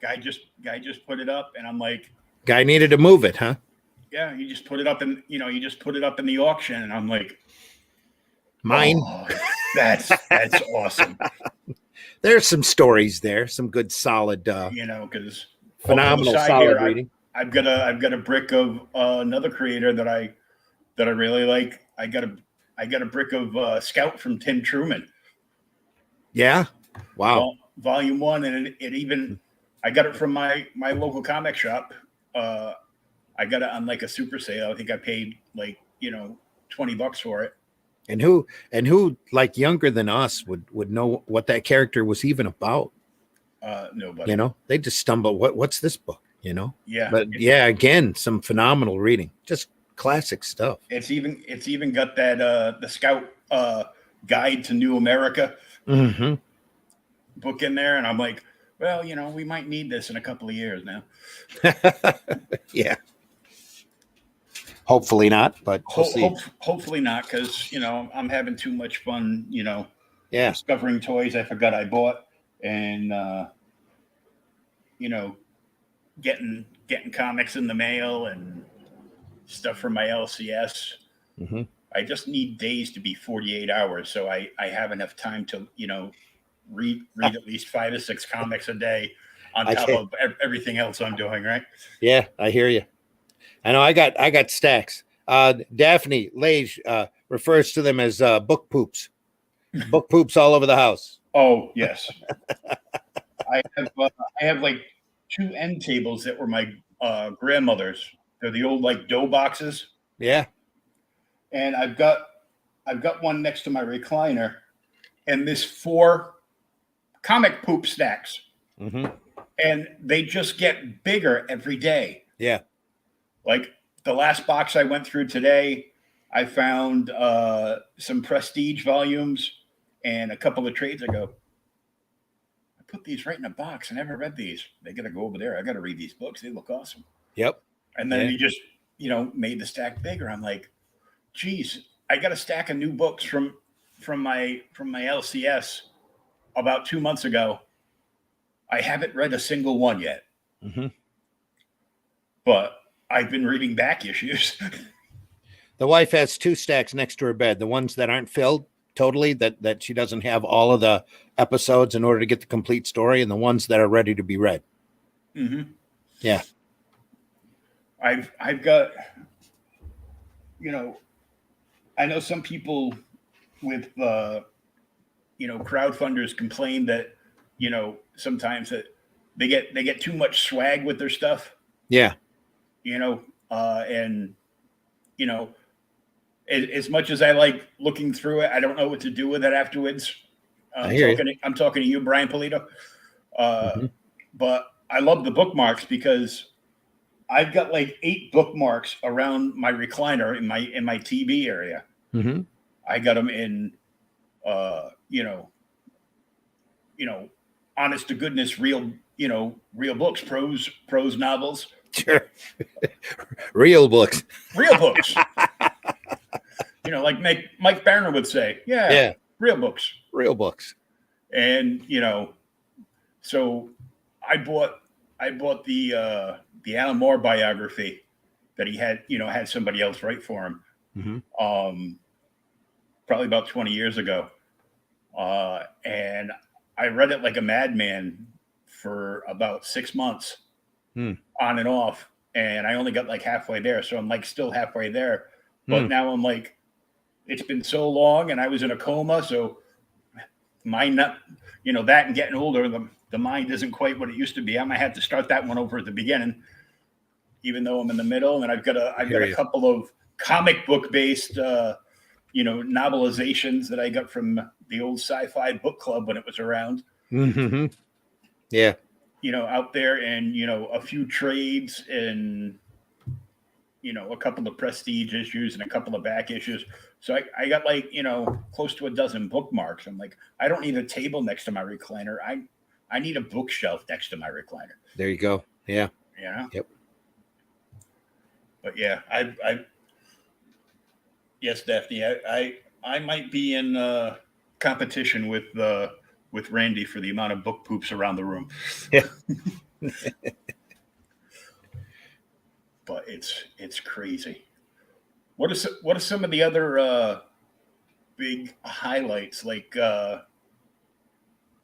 Guy just put it up, and I'm like, guy needed to move it, huh? Yeah, he just put it up in the auction, and I'm like, mine. Oh, that's awesome. There's some stories there, some good solid, because phenomenal solid reading. I've got a brick of another creator that I really like. I got a brick of Scout from Tim Truman. Yeah. Wow. Volume 1, and it even I got it from my local comic shop. I got it on like a super sale. I think I paid like $20 for it. And who like younger than us would know what that character was even about? Nobody. They just stumble. What's this book? Yeah. But yeah, again, some phenomenal reading. Just classic stuff. It's even got that the Scout Guide to New America book in there, and I'm like, well, we might need this in a couple of years now. Yeah. Hopefully not, but we'll see. Hopefully not, because I'm having too much fun. Yeah, discovering toys I forgot I bought, and getting comics in the mail and stuff from my LCS. I just need days to be 48 hours, so I have enough time to read at least 5 or 6 comics a day on top of everything else I'm doing. Right? Yeah, I hear you. I know I got stacks. Daphne Lage refers to them as book poops. Book poops all over the house. Oh yes. I have like 2 end tables that were my grandmother's. They're the old like dough boxes. Yeah. And I've got one next to my recliner, and this 4 comic poop stacks. And they just get bigger every day. Yeah. Like the last box I went through today, I found some Prestige volumes and a couple of trades. I go, I put these right in a box. I never read these. They got to go over there. I got to read these books. They look awesome. Yep. And then he just, made the stack bigger. I'm like, geez, I got a stack of new books from my LCS about 2 months ago. I haven't read a single one yet. But I've been reading back issues. The wife has 2 stacks next to her bed. The ones that aren't filled totally, that she doesn't have all of the episodes in order to get the complete story, and the ones that are ready to be read. Yeah. I've got, I know some people with, crowdfunders complain that, sometimes that they get too much swag with their stuff. Yeah. And as much as I like looking through it, I don't know what to do with it afterwards. I'm talking to you, Brian Polito. But I love the bookmarks because I've got like 8 bookmarks around my recliner in my TV area. I got them in, honest to goodness, real books, prose novels. Sure. Real books. Like Mike Barner would say, yeah, real books. And, so I bought the Alan Moore biography that he had somebody else write for him. Probably about 20 years ago. And I read it like a madman for about 6 months. On and off, and I only got like halfway there, so I'm like still halfway there, but now I'm like, it's been so long, and I was in a coma, so mind not, that and getting older, the mind isn't quite what it used to be. I might have to start that one over at the beginning, even though I'm in the middle, and I've got a couple of comic book based novelizations that I got from the old Sci-Fi book club when it was around. Yeah. Out there, and a few trades, and a couple of Prestige issues and a couple of back issues. So I got like close to a dozen bookmarks. I'm like, I don't need a table next to my recliner. I need a bookshelf next to my recliner. There you go. Yeah. Yep. But yeah, yes, Daphne, I might be in competition with Randy for the amount of book poops around the room. Yeah. But it's crazy. What are some of the other big highlights, like the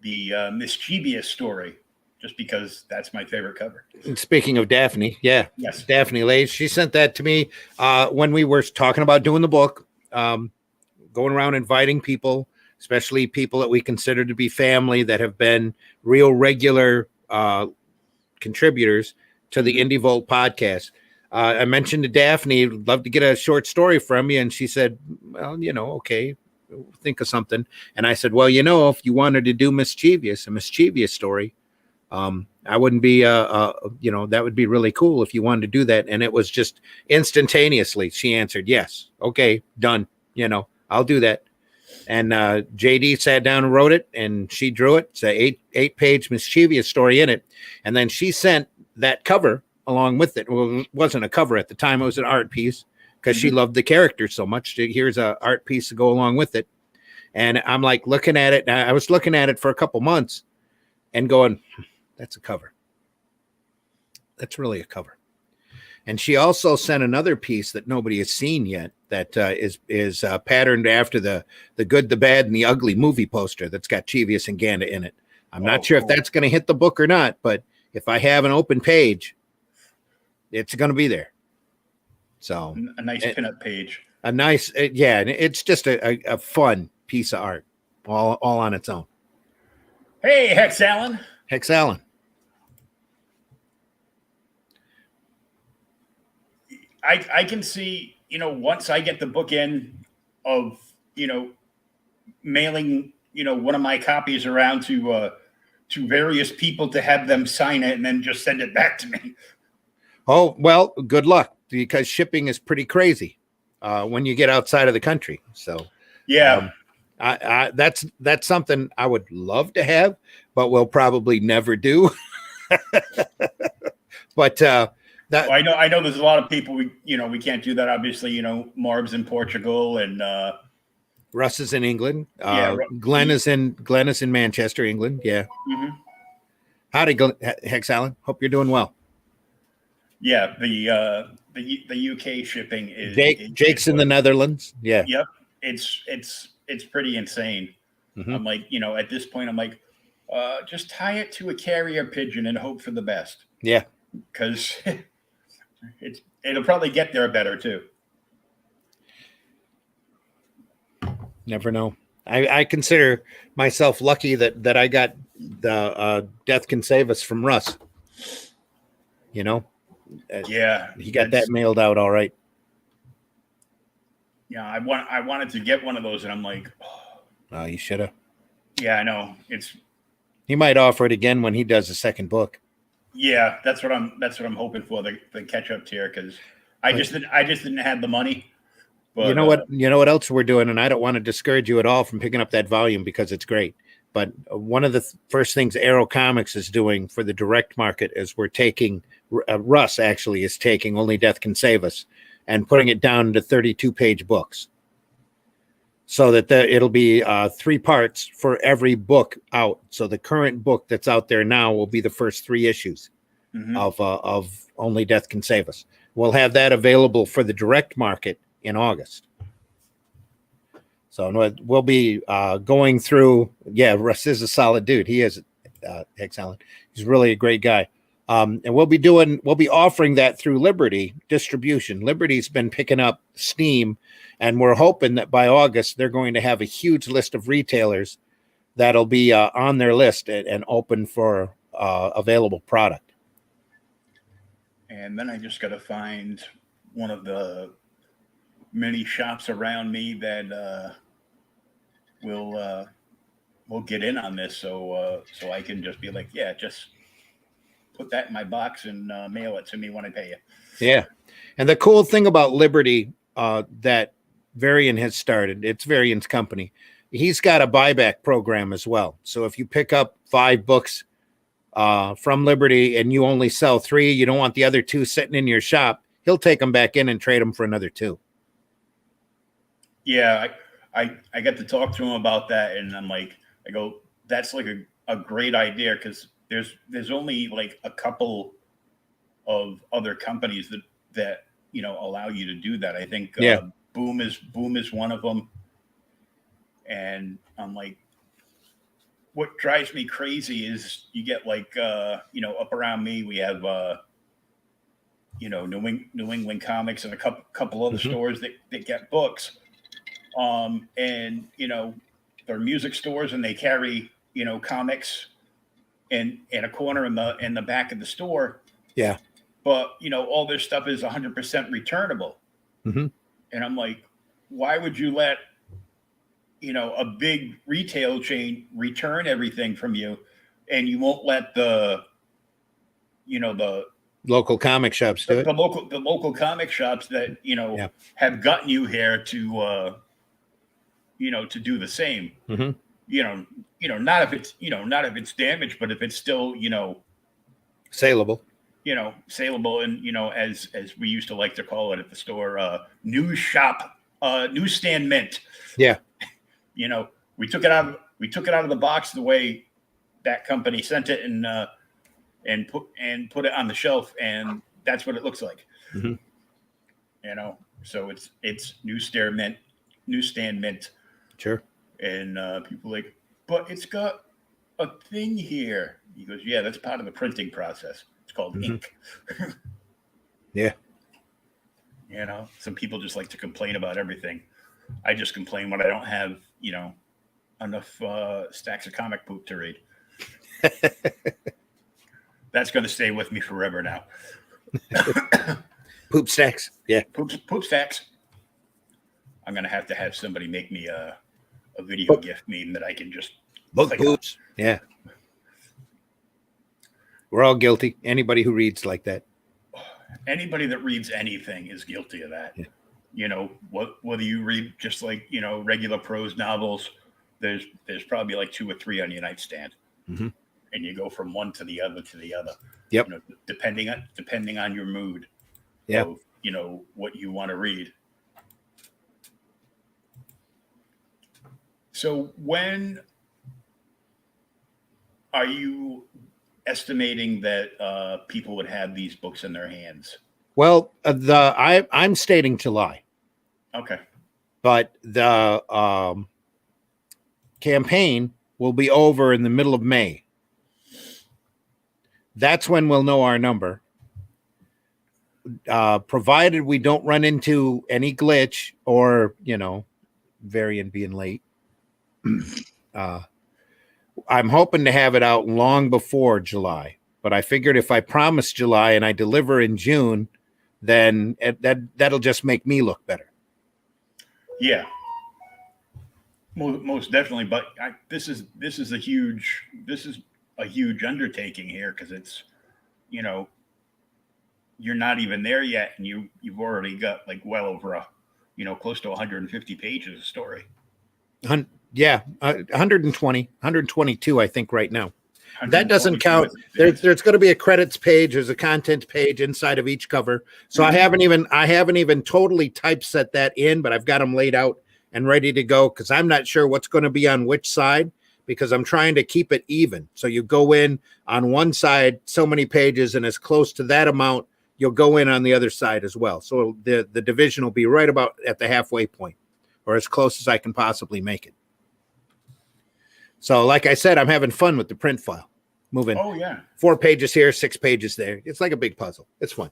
Mischievous story? Just because that's my favorite cover. And speaking of Daphne, yes, Daphne Lage, she sent that to me when we were talking about doing the book, going around inviting people, especially people that we consider to be family that have been real regular contributors to the Indie Volt podcast. I mentioned to Daphne, love to get a short story from you. And she said, well, okay, think of something. And I said, well, if you wanted to do a mischievous story, I wouldn't be, that would be really cool if you wanted to do that. And it was just instantaneously. She answered, yes. Okay, done. I'll do that. And JD sat down and wrote it, and she drew it. It's a eight-page mischievous story in it. And then she sent that cover along with it. Well, it wasn't a cover at the time. It was an art piece because she loved the character so much. Here's an art piece to go along with it. And I'm like looking at it. I was looking at it for a couple months and going, that's a cover. That's really a cover. And she also sent another piece that nobody has seen yet that is patterned after the Good, the Bad, and the Ugly movie poster that's got Cheevius and Ganda in it. I'm not sure if that's going to hit the book or not, but if I have an open page, it's going to be there. So a nice pinup page. A nice, yeah. And it's just a fun piece of art, all on its own. Hey, Hex Allen. Hex Allen. I can see, once I get the book in of, mailing, one of my copies around to various people to have them sign it and then just send it back to me. Oh, well, good luck, because shipping is pretty crazy when you get outside of the country. So, yeah, that's something I would love to have, but we'll probably never do. But I know there's a lot of people we can't do that. Obviously, Marb's in Portugal and Russ is in England. Glenn is in Manchester, England. Yeah. Mm-hmm. Howdy, Hex Allen. Hope you're doing well. Yeah, the UK shipping is Jake's in the Netherlands. Yeah. Yep. It's pretty insane. Mm-hmm. I'm like, at this point, I'm like, just tie it to a carrier pigeon and hope for the best. Yeah. Because it'll probably get there better too. Never know. I consider myself lucky that I got the Death Can Save Us from Russ. Yeah, he got that mailed out all right. Yeah, I wanted to get one of those, and I'm like, oh, you should have. Yeah, I know. He might offer it again when he does the second book. Yeah, that's what I'm hoping for, the catch up tier, because I just didn't have the money. But, you know what else we're doing, and I don't want to discourage you at all from picking up that volume because it's great. But one of the first things Arrow Comics is doing for the direct market is we're taking Russ actually is taking Only Death Can Save Us and putting it down into 32-page books, so that it'll be 3 parts for every book out. So the current book that's out there now will be the first 3 issues of Only Death Can Save Us. We'll have that available for the direct market in August. So we'll be going through. Yeah, Russ is a solid dude. He is, Hex Allen. He's really a great guy. And we'll be offering that through Liberty distribution. Liberty's been picking up steam, and we're hoping that by August they're going to have a huge list of retailers that'll be on their list and open for available product. And then I just got to find one of the many shops around me that will get in on this, so I can just be like, yeah, just put that in my box and mail it to me when I pay you. Yeah, and the cool thing about Liberty that Varian has started, it's Varian's company. He's got a buyback program as well. So if you pick up 5 books from Liberty and you only sell 3, you don't want the other 2 sitting in your shop, he'll take them back in and trade them for another 2. Yeah, I got to talk to him about that, and I'm like, I go, that's like a great idea, because there's only like a couple of other companies that allow you to do that. I think Boom is one of them, and I'm like, what drives me crazy is you get like up around me we have New England Comics and a couple other stores that get books, and they're music stores and they carry, comics in a corner in the back of the store. Yeah. But all their stuff is 100% returnable. Mm-hmm. And I'm like, why would you let a big retail chain return everything from you, and you won't let the local comic shops do it? The local comic shops that have gotten you here to to do the same. Mm-hmm. Not if it's damaged, but if it's still saleable. Saleable, and as we used to like to call it at the store, newsstand mint. Yeah. We took it out of the box the way that company sent it, and put it on the shelf, and that's what it looks like. Mm-hmm. So it's newsstand mint. Sure. And people are like, but it's got a thing here. He goes, yeah, that's part of the printing process. It's called ink. Yeah. Some people just like to complain about everything. I just complain when I don't have, enough stacks of comic poop to read. That's going to stay with me forever now. Poop stacks. Yeah. Poop stacks. I'm going to have somebody make me a video gift meme that I can just book poops. Yeah. We're all guilty. Anybody who reads like that. Anybody that reads anything is guilty of that. Yeah. Whether you read just like, regular prose novels, there's probably like 2 or 3 on your nightstand. Mm-hmm. And you go from one to the other to the other. Yep. Depending on your mood. Yeah. Of, what you want to read. So when are you estimating that people would have these books in their hands? Well, I'm stating July. Okay. But the campaign will be over in the middle of May. That's when we'll know our number. Provided we don't run into any glitch or, variant being late. I'm hoping to have it out long before July, but I figured if I promise July and I deliver in June, then that'll just make me look better. Yeah, most definitely. But this is a huge undertaking here, because it's, you're not even there yet, and you've already got like well over close to 150 pages of story. Yeah, 120, 122, I think right now. That doesn't count. There's going to be a credits page. There's a content page inside of each cover. So mm-hmm. I haven't even totally typeset that in, but I've got them laid out and ready to go, because I'm not sure what's going to be on which side, because I'm trying to keep it even. So you go in on one side, so many pages, and as close to that amount, you'll go in on the other side as well. So the division will be right about at the halfway point, or as close as I can possibly make it. So like I said, I'm having fun with the print file. Moving 4 pages here, 6 pages there. It's like a big puzzle. It's fun.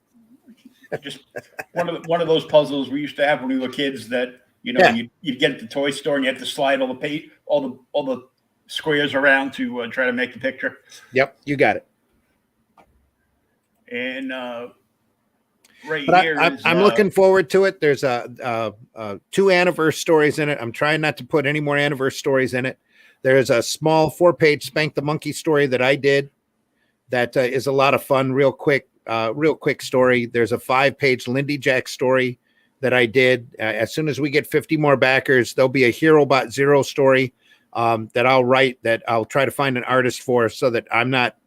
Just one of those puzzles we used to have when we were kids that, you'd get at the toy store and you had to slide all the squares around to try to make the picture. Yep, you got it. And I'm looking forward to it. There's 2 anniversary stories in it. I'm trying not to put any more anniversary stories in it. There's a small 4-page Spank the Monkey story that I did that is a lot of fun. Real quick story. There's a 5-page Lindy Jack story that I did. As soon as we get 50 more backers, there'll be a Hero Bot Zero story that I'll write, that I'll try to find an artist for, so that I'm not,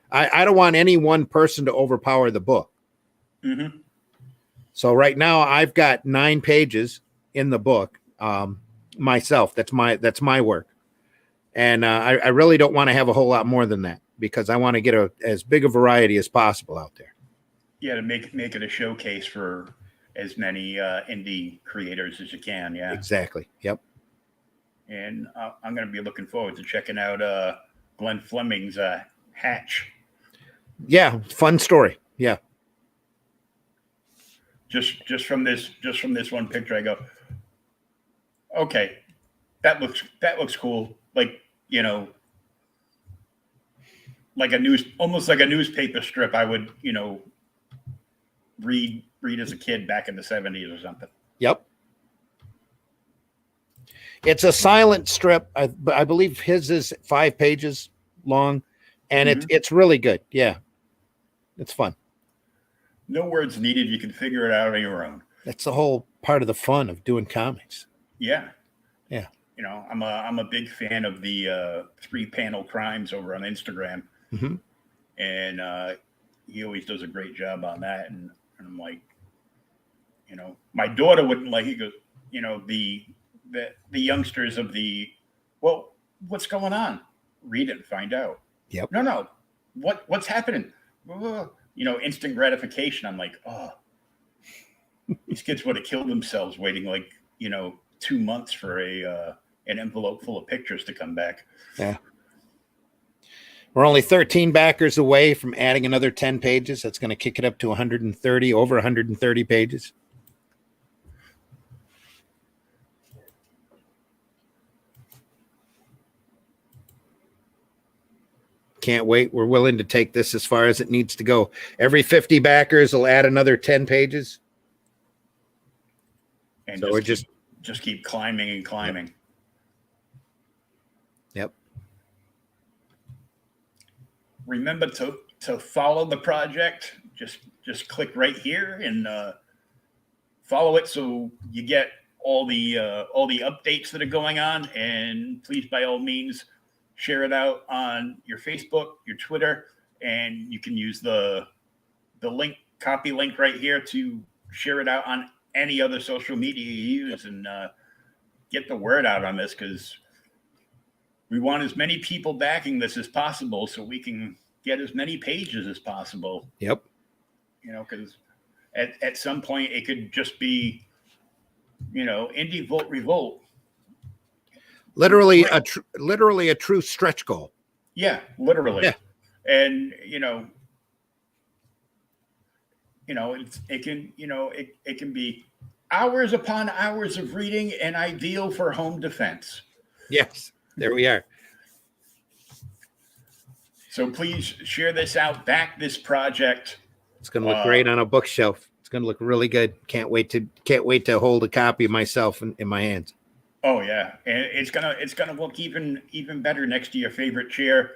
I don't want any one person to overpower the book. Mm-hmm. So right now I've got 9 pages in the book myself. That's my work. And I really don't want to have a whole lot more than that, because I want to get as big a variety as possible out there. Yeah, to make it a showcase for as many indie creators as you can. Yeah, exactly. Yep. And I'm going to be looking forward to checking out Glenn Fleming's Hatch. Yeah, fun story. Yeah. Just from this one picture, I go, okay, that looks cool. Like, you know, like almost like a newspaper strip I would, you know, read as a kid back in the 70s or something. Yep. It's a silent strip. I believe his is 5 pages long, and it's really good. Yeah, it's fun. No words needed. You can figure it out on your own. That's the whole part of the fun of doing comics. Yeah. Yeah. You know, I'm a big fan of the 3-panel crimes over on Instagram, and he always does a great job on that. And I'm like, you know, my daughter wouldn't like. He goes, you know, the youngsters of well, what's going on? Read it and find out. Yep. No, what's happening? You know, instant gratification. I'm like, oh, these kids would have killed themselves waiting like, you know, 2 months for an envelope full of pictures to come back. Yeah. We're only 13 backers away from adding another 10 pages. That's going to kick it up to 130, over 130 pages. Can't wait. We're willing to take this as far as it needs to go. Every 50 backers will add another 10 pages. And so we're just keep climbing and climbing. Yep. Remember to follow the project. Just click right here and follow it so you get all the updates that are going on. And please, by all means, share it out on your Facebook, your Twitter, and you can use the copy link right here to share it out on any other social media you use, and get the word out on this, because we want as many people backing this as possible so we can get as many pages as possible. Yep. You know, because at some point it could just be, you know, Indie Volt Revolt. Literally a true stretch goal. Yeah, literally. Yeah. And it can be hours upon hours of reading and ideal for home defense. Yes, there we are. So please share this out, back this project. It's going to look great on a bookshelf. It's going to look really good. Can't wait to hold a copy of myself in my hands. Oh yeah, and it's gonna look even better next to your favorite chair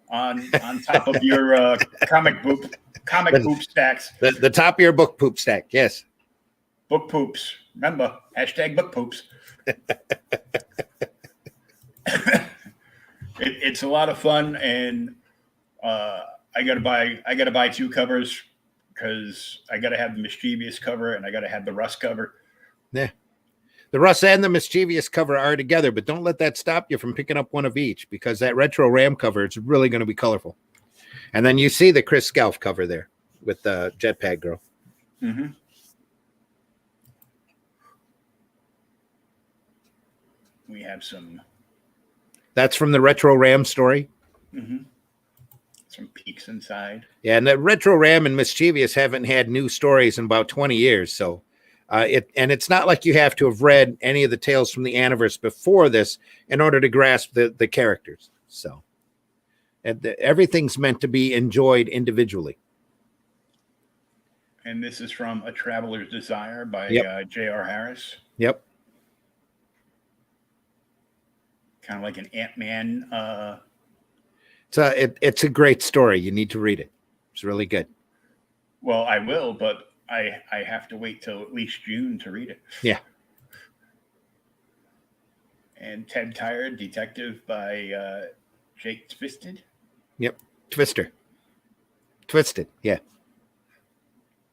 on top of your comic book stacks. The top of your book poop stack, yes. Book poops. Remember, #book poops. It's a lot of fun, and I gotta buy 2 covers, because I gotta have the Mischievous cover and I gotta have the Rust cover. Yeah. The Russ and the Mischievous cover are together, but don't let that stop you from picking up one of each, because that Retro Ram cover is really going to be colorful. And then you see the Chris Scalf cover there with the Jetpack Girl. Mm-hmm. We have some. That's from the Retro Ram story. Mm-hmm. Some peeks inside. Yeah, and the Retro Ram and Mischievous haven't had new stories in about 20 years, so. It's not like you have to have read any of the tales from the Aniverse before this in order to grasp the characters. So everything's meant to be enjoyed individually. And this is from A Traveler's Desire by J.R. Harris. Yep. Kind of like an Ant-Man. It's a great story. You need to read it. It's really good. Well, I will, but I have to wait till at least June to read it. Yeah. And Ted Tired, Detective by Jake Twisted. Yep. Twisted. Yeah.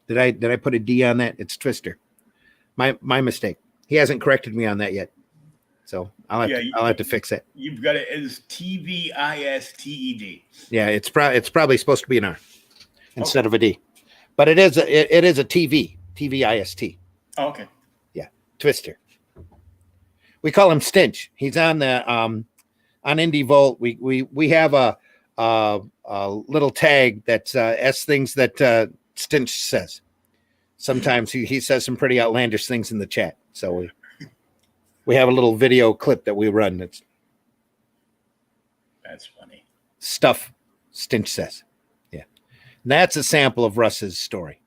Did I put a D on that? It's Twister. My mistake. He hasn't corrected me on that yet. So I'll have to fix it. You've got it as TVISTED. Yeah, it's probably supposed to be an R instead of a D. But it is a TVIST. Oh, okay. Yeah, Twister. We call him Stinch. He's on the on Indie Volt. We have a little tag that's S things that Stinch says. Sometimes he says some pretty outlandish things in the chat. So We have a little video clip that we run. That's funny. Stuff Stinch says. Yeah. And that's a sample of Russ's story.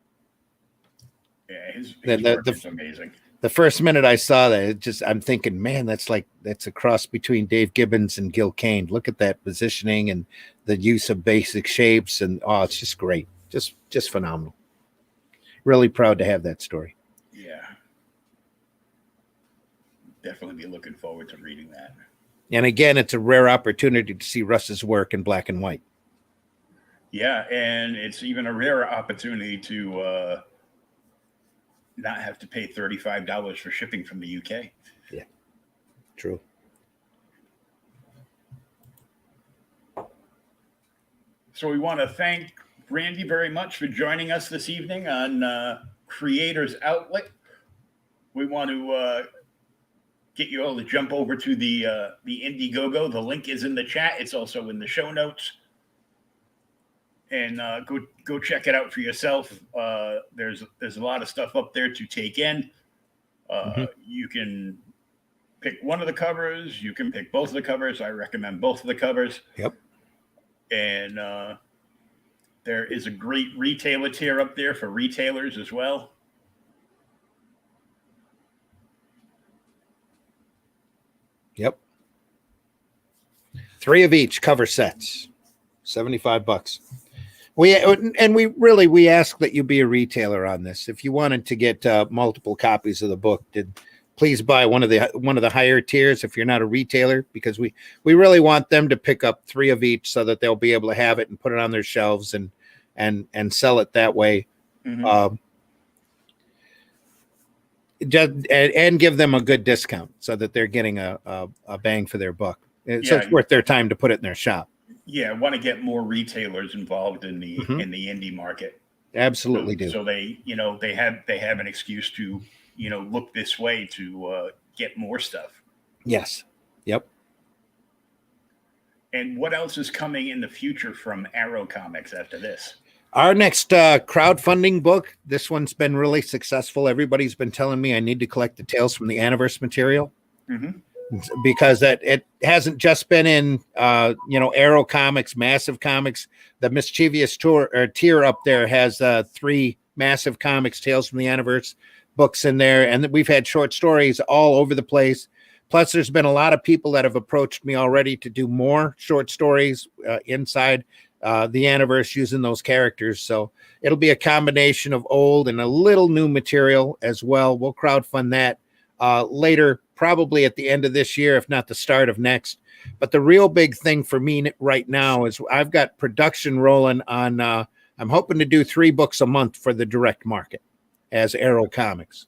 Yeah, his work is amazing. The first minute I saw that, I'm thinking, man, that's a cross between Dave Gibbons and Gil Kane. Look at that positioning and the use of basic shapes, and it's just great, just phenomenal. Really proud to have that story. Yeah, definitely be looking forward to reading that. And again, it's a rare opportunity to see Russ's work in black and white. Yeah, and it's even a rare opportunity to not have to pay $35 for shipping from the UK. Yeah, true. So we want to thank Randy very much for joining us this evening on Creators Outlet. We want to get you all to jump over to the Indiegogo. The link is in the chat. It's also in the show notes. And go check it out for yourself. There's a lot of stuff up there to take in. You can pick one of the covers. You can pick both of the covers. I recommend both of the covers. Yep. And there is a great retailer tier up there for retailers as well. Yep. 3 of each cover sets, $75. We ask that you be a retailer on this. If you wanted to get multiple copies of the book, please buy one of the higher tiers if you're not a retailer, because we really want them to pick up 3 of each so that they'll be able to have it and put it on their shelves and sell it that way. Mm-hmm. And give them a good discount so that they're getting a bang for their buck. So it's worth their time to put it in their shop. Yeah, I want to get more retailers involved in the indie market. Absolutely do. So they have an excuse to look this way to get more stuff. Yes. Yep. And what else is coming in the future from Arrow Comics after this? Our next crowdfunding book. This one's been really successful. Everybody's been telling me I need to collect the Tales from the Aniverse material. Mm-hmm. Because it hasn't just been in Arrow Comics, Massive Comics. The Mischievous tier up there has 3 Massive Comics Tales from the Aniverse books in there, and we've had short stories all over the place. Plus, there's been a lot of people that have approached me already to do more short stories inside the Aniverse using those characters. So it'll be a combination of old and a little new material as well. We'll crowdfund that later, probably at the end of this year, if not the start of next. But the real big thing for me right now is I've got production rolling on, I'm hoping to do 3 books a month for the direct market as Arrow Comics.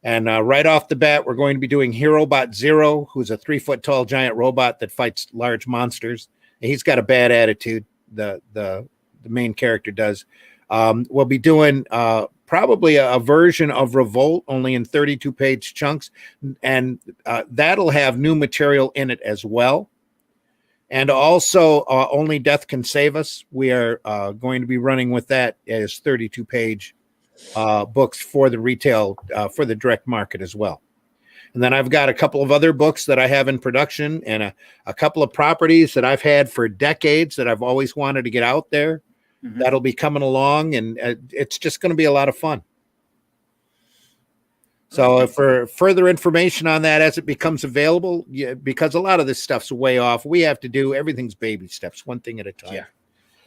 And right off the bat, we're going to be doing Herobot Zero, who's a 3-foot-tall giant robot that fights large monsters. And he's got a bad attitude, the main character does. We'll be doing probably a version of Revolt, only in 32-page chunks, and that'll have new material in it as well. And also, Only Death Can Save Us. We are going to be running with that as 32-page books for the retail, for the direct market as well. And then I've got a couple of other books that I have in production, and a couple of properties that I've had for decades that I've always wanted to get out there. Mm-hmm. That'll be coming along, and it's just going to be a lot of fun. So for further information on that as it becomes available, because a lot of this stuff's way off, we have to do everything's baby steps, one thing at a time. Yeah.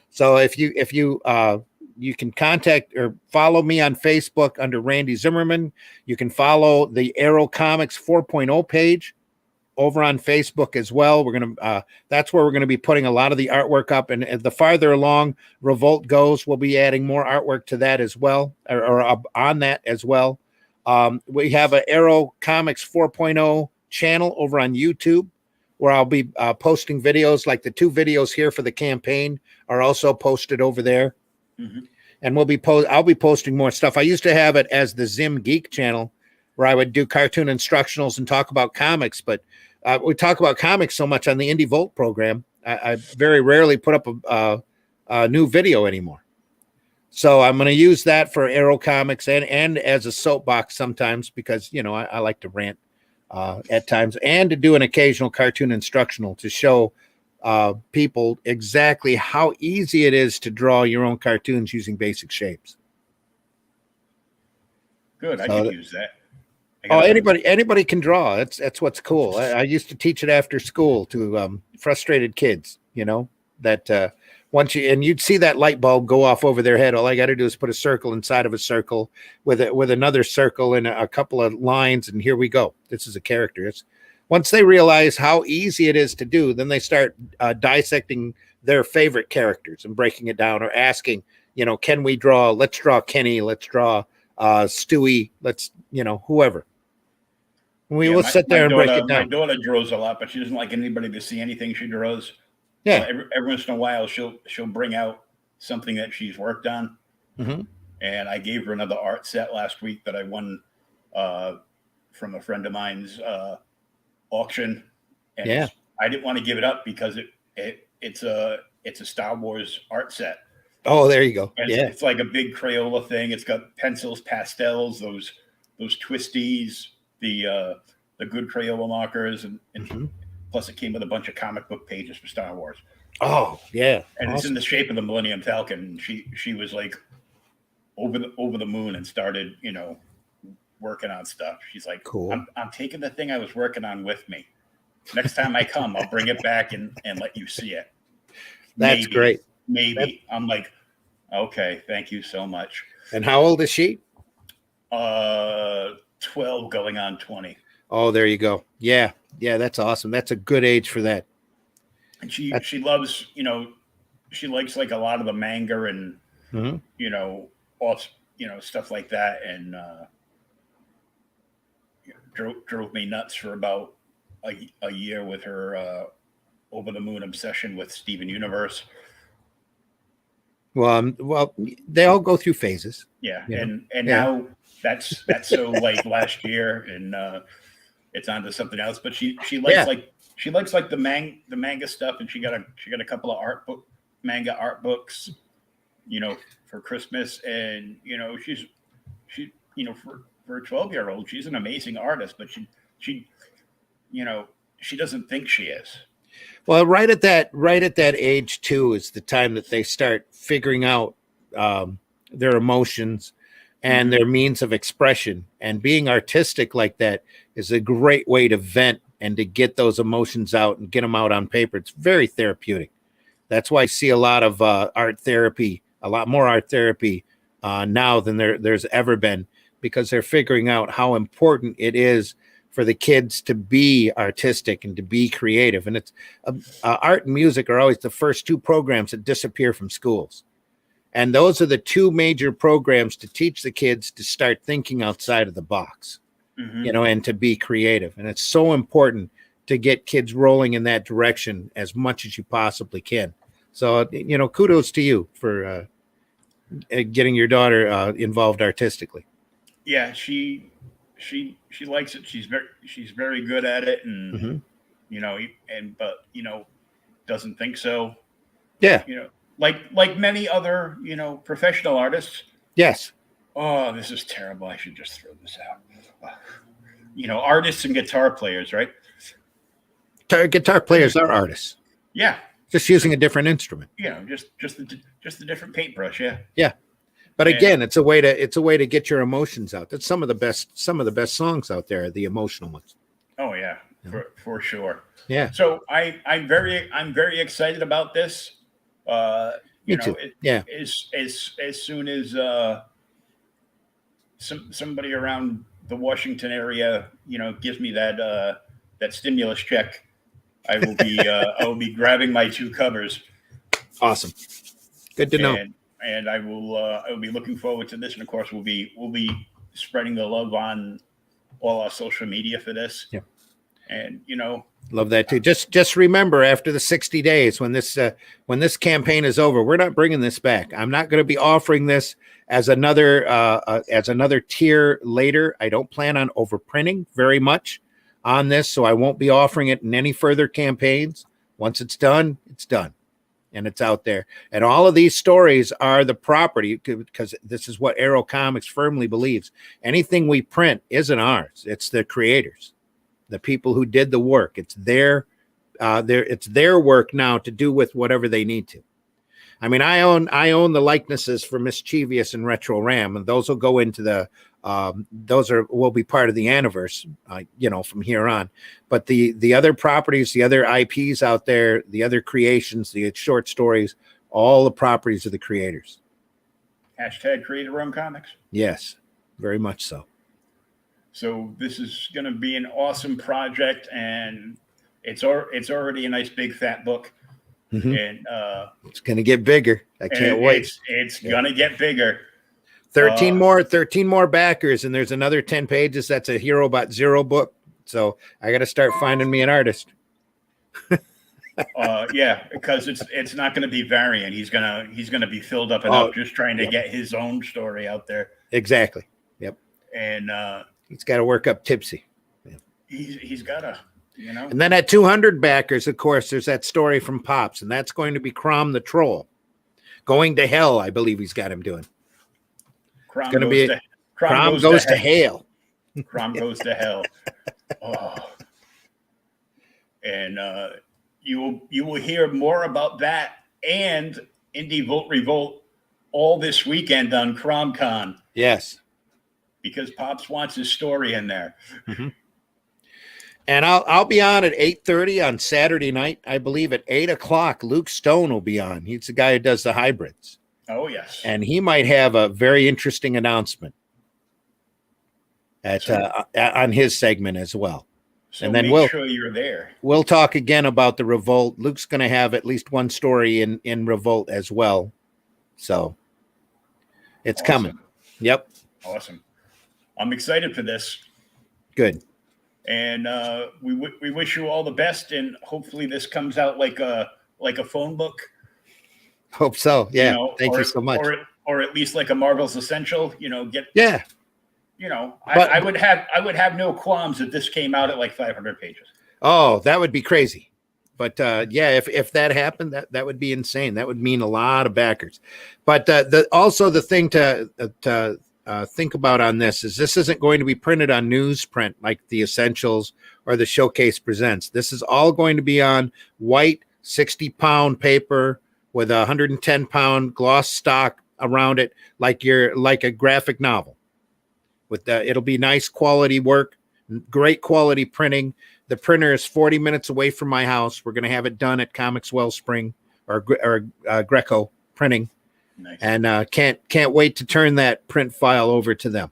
So if you can contact or follow me on Facebook under Randy Zimmerman. You can follow the Arrow Comics 4.0 page over on Facebook as well. We're going to, that's where we're going to be putting a lot of the artwork up. And the farther along Revolt goes, we'll be adding more artwork to that as well, or on that as well. We have an Arrow Comics 4.0 channel over on YouTube where I'll be posting videos, like the 2 videos here for the campaign are also posted over there. Mm-hmm. And I'll be posting more stuff. I used to have it as the Zim Geek channel where I would do cartoon instructionals and talk about comics, but we talk about comics so much on the Indie Volt program. I very rarely put up a new video anymore. So I'm going to use that for Arrow Comics and as a soapbox sometimes because, I like to rant at times, and to do an occasional cartoon instructional to show people exactly how easy it is to draw your own cartoons using basic shapes. Good. I So could use that. Oh, anybody can draw. That's what's cool. I used to teach it after school to frustrated kids. That once you'd see that light bulb go off over their head. All I got to do is put a circle inside of a circle with another circle and a couple of lines, and here we go. This is a character. Once they realize how easy it is to do, then they start dissecting their favorite characters and breaking it down, or asking, can we draw? Let's draw Kenny. Let's draw Stewie. Let's whoever. We will sit there and break it down. My daughter draws a lot, but she doesn't like anybody to see anything she draws. Yeah. So every once in a while, she'll bring out something that she's worked on. Mm-hmm. And I gave her another art set last week that I won from a friend of mine's auction. And yeah. I didn't want to give it up because it's a Star Wars art set. Oh, there you go. And yeah. It's like a big Crayola thing. It's got pencils, pastels, those twisties, the good Crayola markers, and mm-hmm. plus it came with a bunch of comic book pages for Star Wars. Oh yeah, and awesome. It's in the shape of the Millennium Falcon. She was like over the moon and started working on stuff. She's like, cool. I'm taking the thing I was working on with me. Next time I come, I'll bring it back and let you see it. That's great. Maybe. I'm like, okay, thank you so much. And how old is she? 12 going on 20. Oh, there you go. Yeah, that's awesome. That's a good age for that. And she loves, she likes like a lot of the manga and mm-hmm. Stuff like that, and drove me nuts for about a year with her over the moon obsession with Steven Universe. Well, they all go through phases. Yeah, and now that's so like last year, and it's on to something else. But she likes like the manga stuff, and she got a couple of manga art books, for Christmas, and she for a 12-year-old, she's an amazing artist, but she doesn't think she is. Well, right at that age too is the time that they start figuring out their emotions and their means of expression. And being artistic like that is a great way to vent and to get those emotions out and get them out on paper. It's very therapeutic. That's why I see a lot of art therapy, a lot more art therapy now than there's ever been, because they're figuring out how important it is for the kids to be artistic and to be creative. And it's art and music are always the first two programs that disappear from schools. And those are the two major programs to teach the kids to start thinking outside of the box, and to be creative. And it's so important to get kids rolling in that direction as much as you possibly can. So, kudos to you for getting your daughter involved artistically. Yeah, she likes it. She's very good at it, and but doesn't think so. Yeah. Like many other professional artists. Yes. Oh, this is terrible. I should just throw this out. Artists and guitar players, right? Guitar players are artists. Yeah. Just using a different instrument. Just a different paintbrush. Yeah. Yeah. But again, it's a way to get your emotions out. That's some of the best songs out there, the emotional ones. Oh yeah, for sure. Yeah. So I'm very excited about this. Me too. As soon as somebody around the Washington area, gives me that stimulus check, I will be grabbing my two covers. Awesome. Good to know. And I will be looking forward to this, and of course we'll be spreading the love on all our social media for this. Yeah, and love that too. Just remember, after the 60 days, when this campaign is over, we're not bringing this back. I'm not going to be offering this as another tier later. I don't plan on overprinting very much on this, so I won't be offering it in any further campaigns. Once it's done, it's done. And it's out there. And all of these stories are the property, because this is what Arrow Comics firmly believes. Anything we print isn't ours. It's the creators. the people who did the work. It's their work now to do with whatever they need to. I mean, I own the likenesses for Mischievous and Retro Ram, and those will go into the will be part of the Anniverse, from here on. But the other properties, the other IPs out there, the other creations, the short stories, all the properties of the creators. Hashtag creator-owned comics. Yes, very much so. So this is going to be an awesome project, and it's already a nice big fat book. Mm-hmm. And it's going to get bigger. I can't wait. It's going to get bigger. 13 more backers, and there's another 10 pages. That's a Hero Bot Zero book. So I got to start finding me an artist. Yeah, because it's not going to be variant. He's gonna be filled up and up just trying to get his own story out there. Exactly. Yep. And he's got to work up Tipsy. Yeah. He's got to. And then at 200 backers, of course, there's that story from Pops, and that's going to be Crom the Troll. Going to Hell, I believe he's got him doing. Crom goes to Hell. Crom goes to Hell. Oh. And you will hear more about that and Indie Vote Revolt all this weekend on CromCon. Yes. Because Pops wants his story in there. Mm-hmm. And I'll be on at 8:30 on Saturday night. I believe at 8:00, Luke Stone will be on. He's the guy who does the hybrids. Oh, yes. And he might have a very interesting announcement on his segment as well. So and then make sure you're there. We'll talk again about the Revolt. Luke's going to have at least one story in Revolt as well. So it's coming. Yep. Awesome. I'm excited for this. Good. And we wish you all the best, and hopefully this comes out like a phone book. Hope so. Yeah. Thank you so much. Or at least like a Marvel's Essential. Yeah. But, I would have no qualms if this came out at like 500 pages. Oh, that would be crazy. But if that happened, that would be insane. That would mean a lot of backers. But the thing to think about on this isn't going to be printed on newsprint like the Essentials or the Showcase Presents. This is all going to be on white 60-pound paper with a 110-pound gloss stock around it, like a graphic novel. It'll be nice quality work, great quality printing. The printer is 40 minutes away from my house. We're going to have it done at Comics Wellspring or Greco Printing. Nice. And can't wait to turn that print file over to them,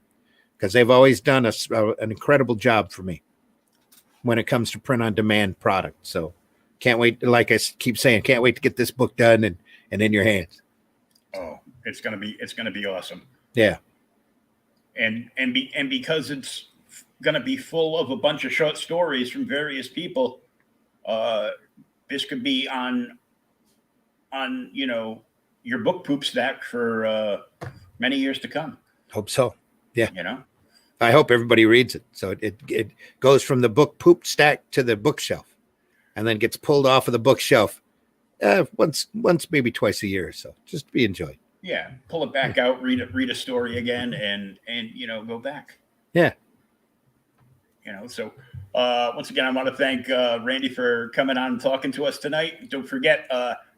because they've always done an incredible job for me when it comes to print on demand product. So can't wait. Like I keep saying, can't wait to get this book done and in your hands. Oh, it's gonna be awesome. Yeah. And because it's gonna be full of a bunch of short stories from various people, this could be on your book poop stack for many years to come. Hope so. Yeah. I hope everybody reads it. So it goes from the book poop stack to the bookshelf, and then gets pulled off of the bookshelf once maybe twice a year or so, just to be enjoyed. Yeah. Pull it back out, read a story again, and go back. Yeah. So once again, I want to thank Randy for coming on and talking to us tonight. Don't forget,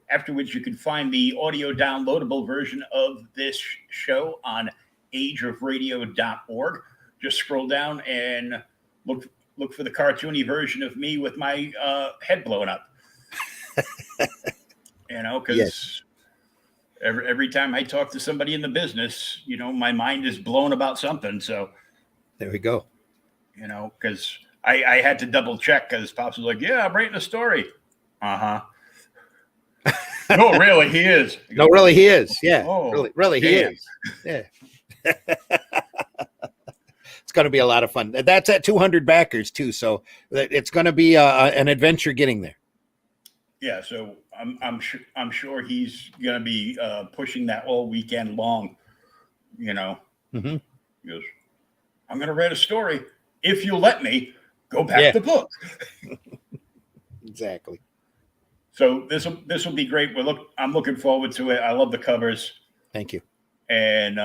afterwards, you can find the audio downloadable version of this show on ageofradio.org. Just scroll down and look for the cartoony version of me with my head blown up. Because every time I talk to somebody in the business, my mind is blown about something. So there we go. Because I had to double check, because Pops was like, "Yeah, I'm writing a story." Uh-huh. No, really, he is. No, really, he is. Yeah, really, he damn. is. Yeah. It's going to be a lot of fun. That's at 200 backers too, so it's going to be an adventure getting there. Yeah, so I'm sure he's going to be pushing that all weekend long. Mm-hmm. He goes, "I'm going to write a story if you let me go back the book." Exactly. So this will be great. I'm looking forward to it. I love the covers. Thank you. And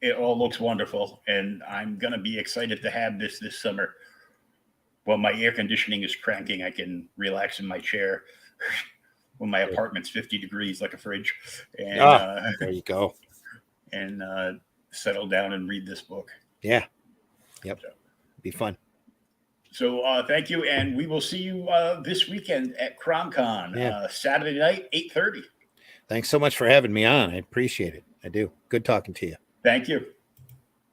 it all looks wonderful. And I'm gonna be excited to have this summer. while my air conditioning is cranking, I can relax in my chair when my apartment's 50 degrees like a fridge, and there you go. And settle down and read this book. Yeah. Yep. Be fun. So thank you, and we will see you this weekend at CromCon, Saturday night, 8:30. Thanks so much for having me on. I appreciate it. I do. Good talking to you. Thank you.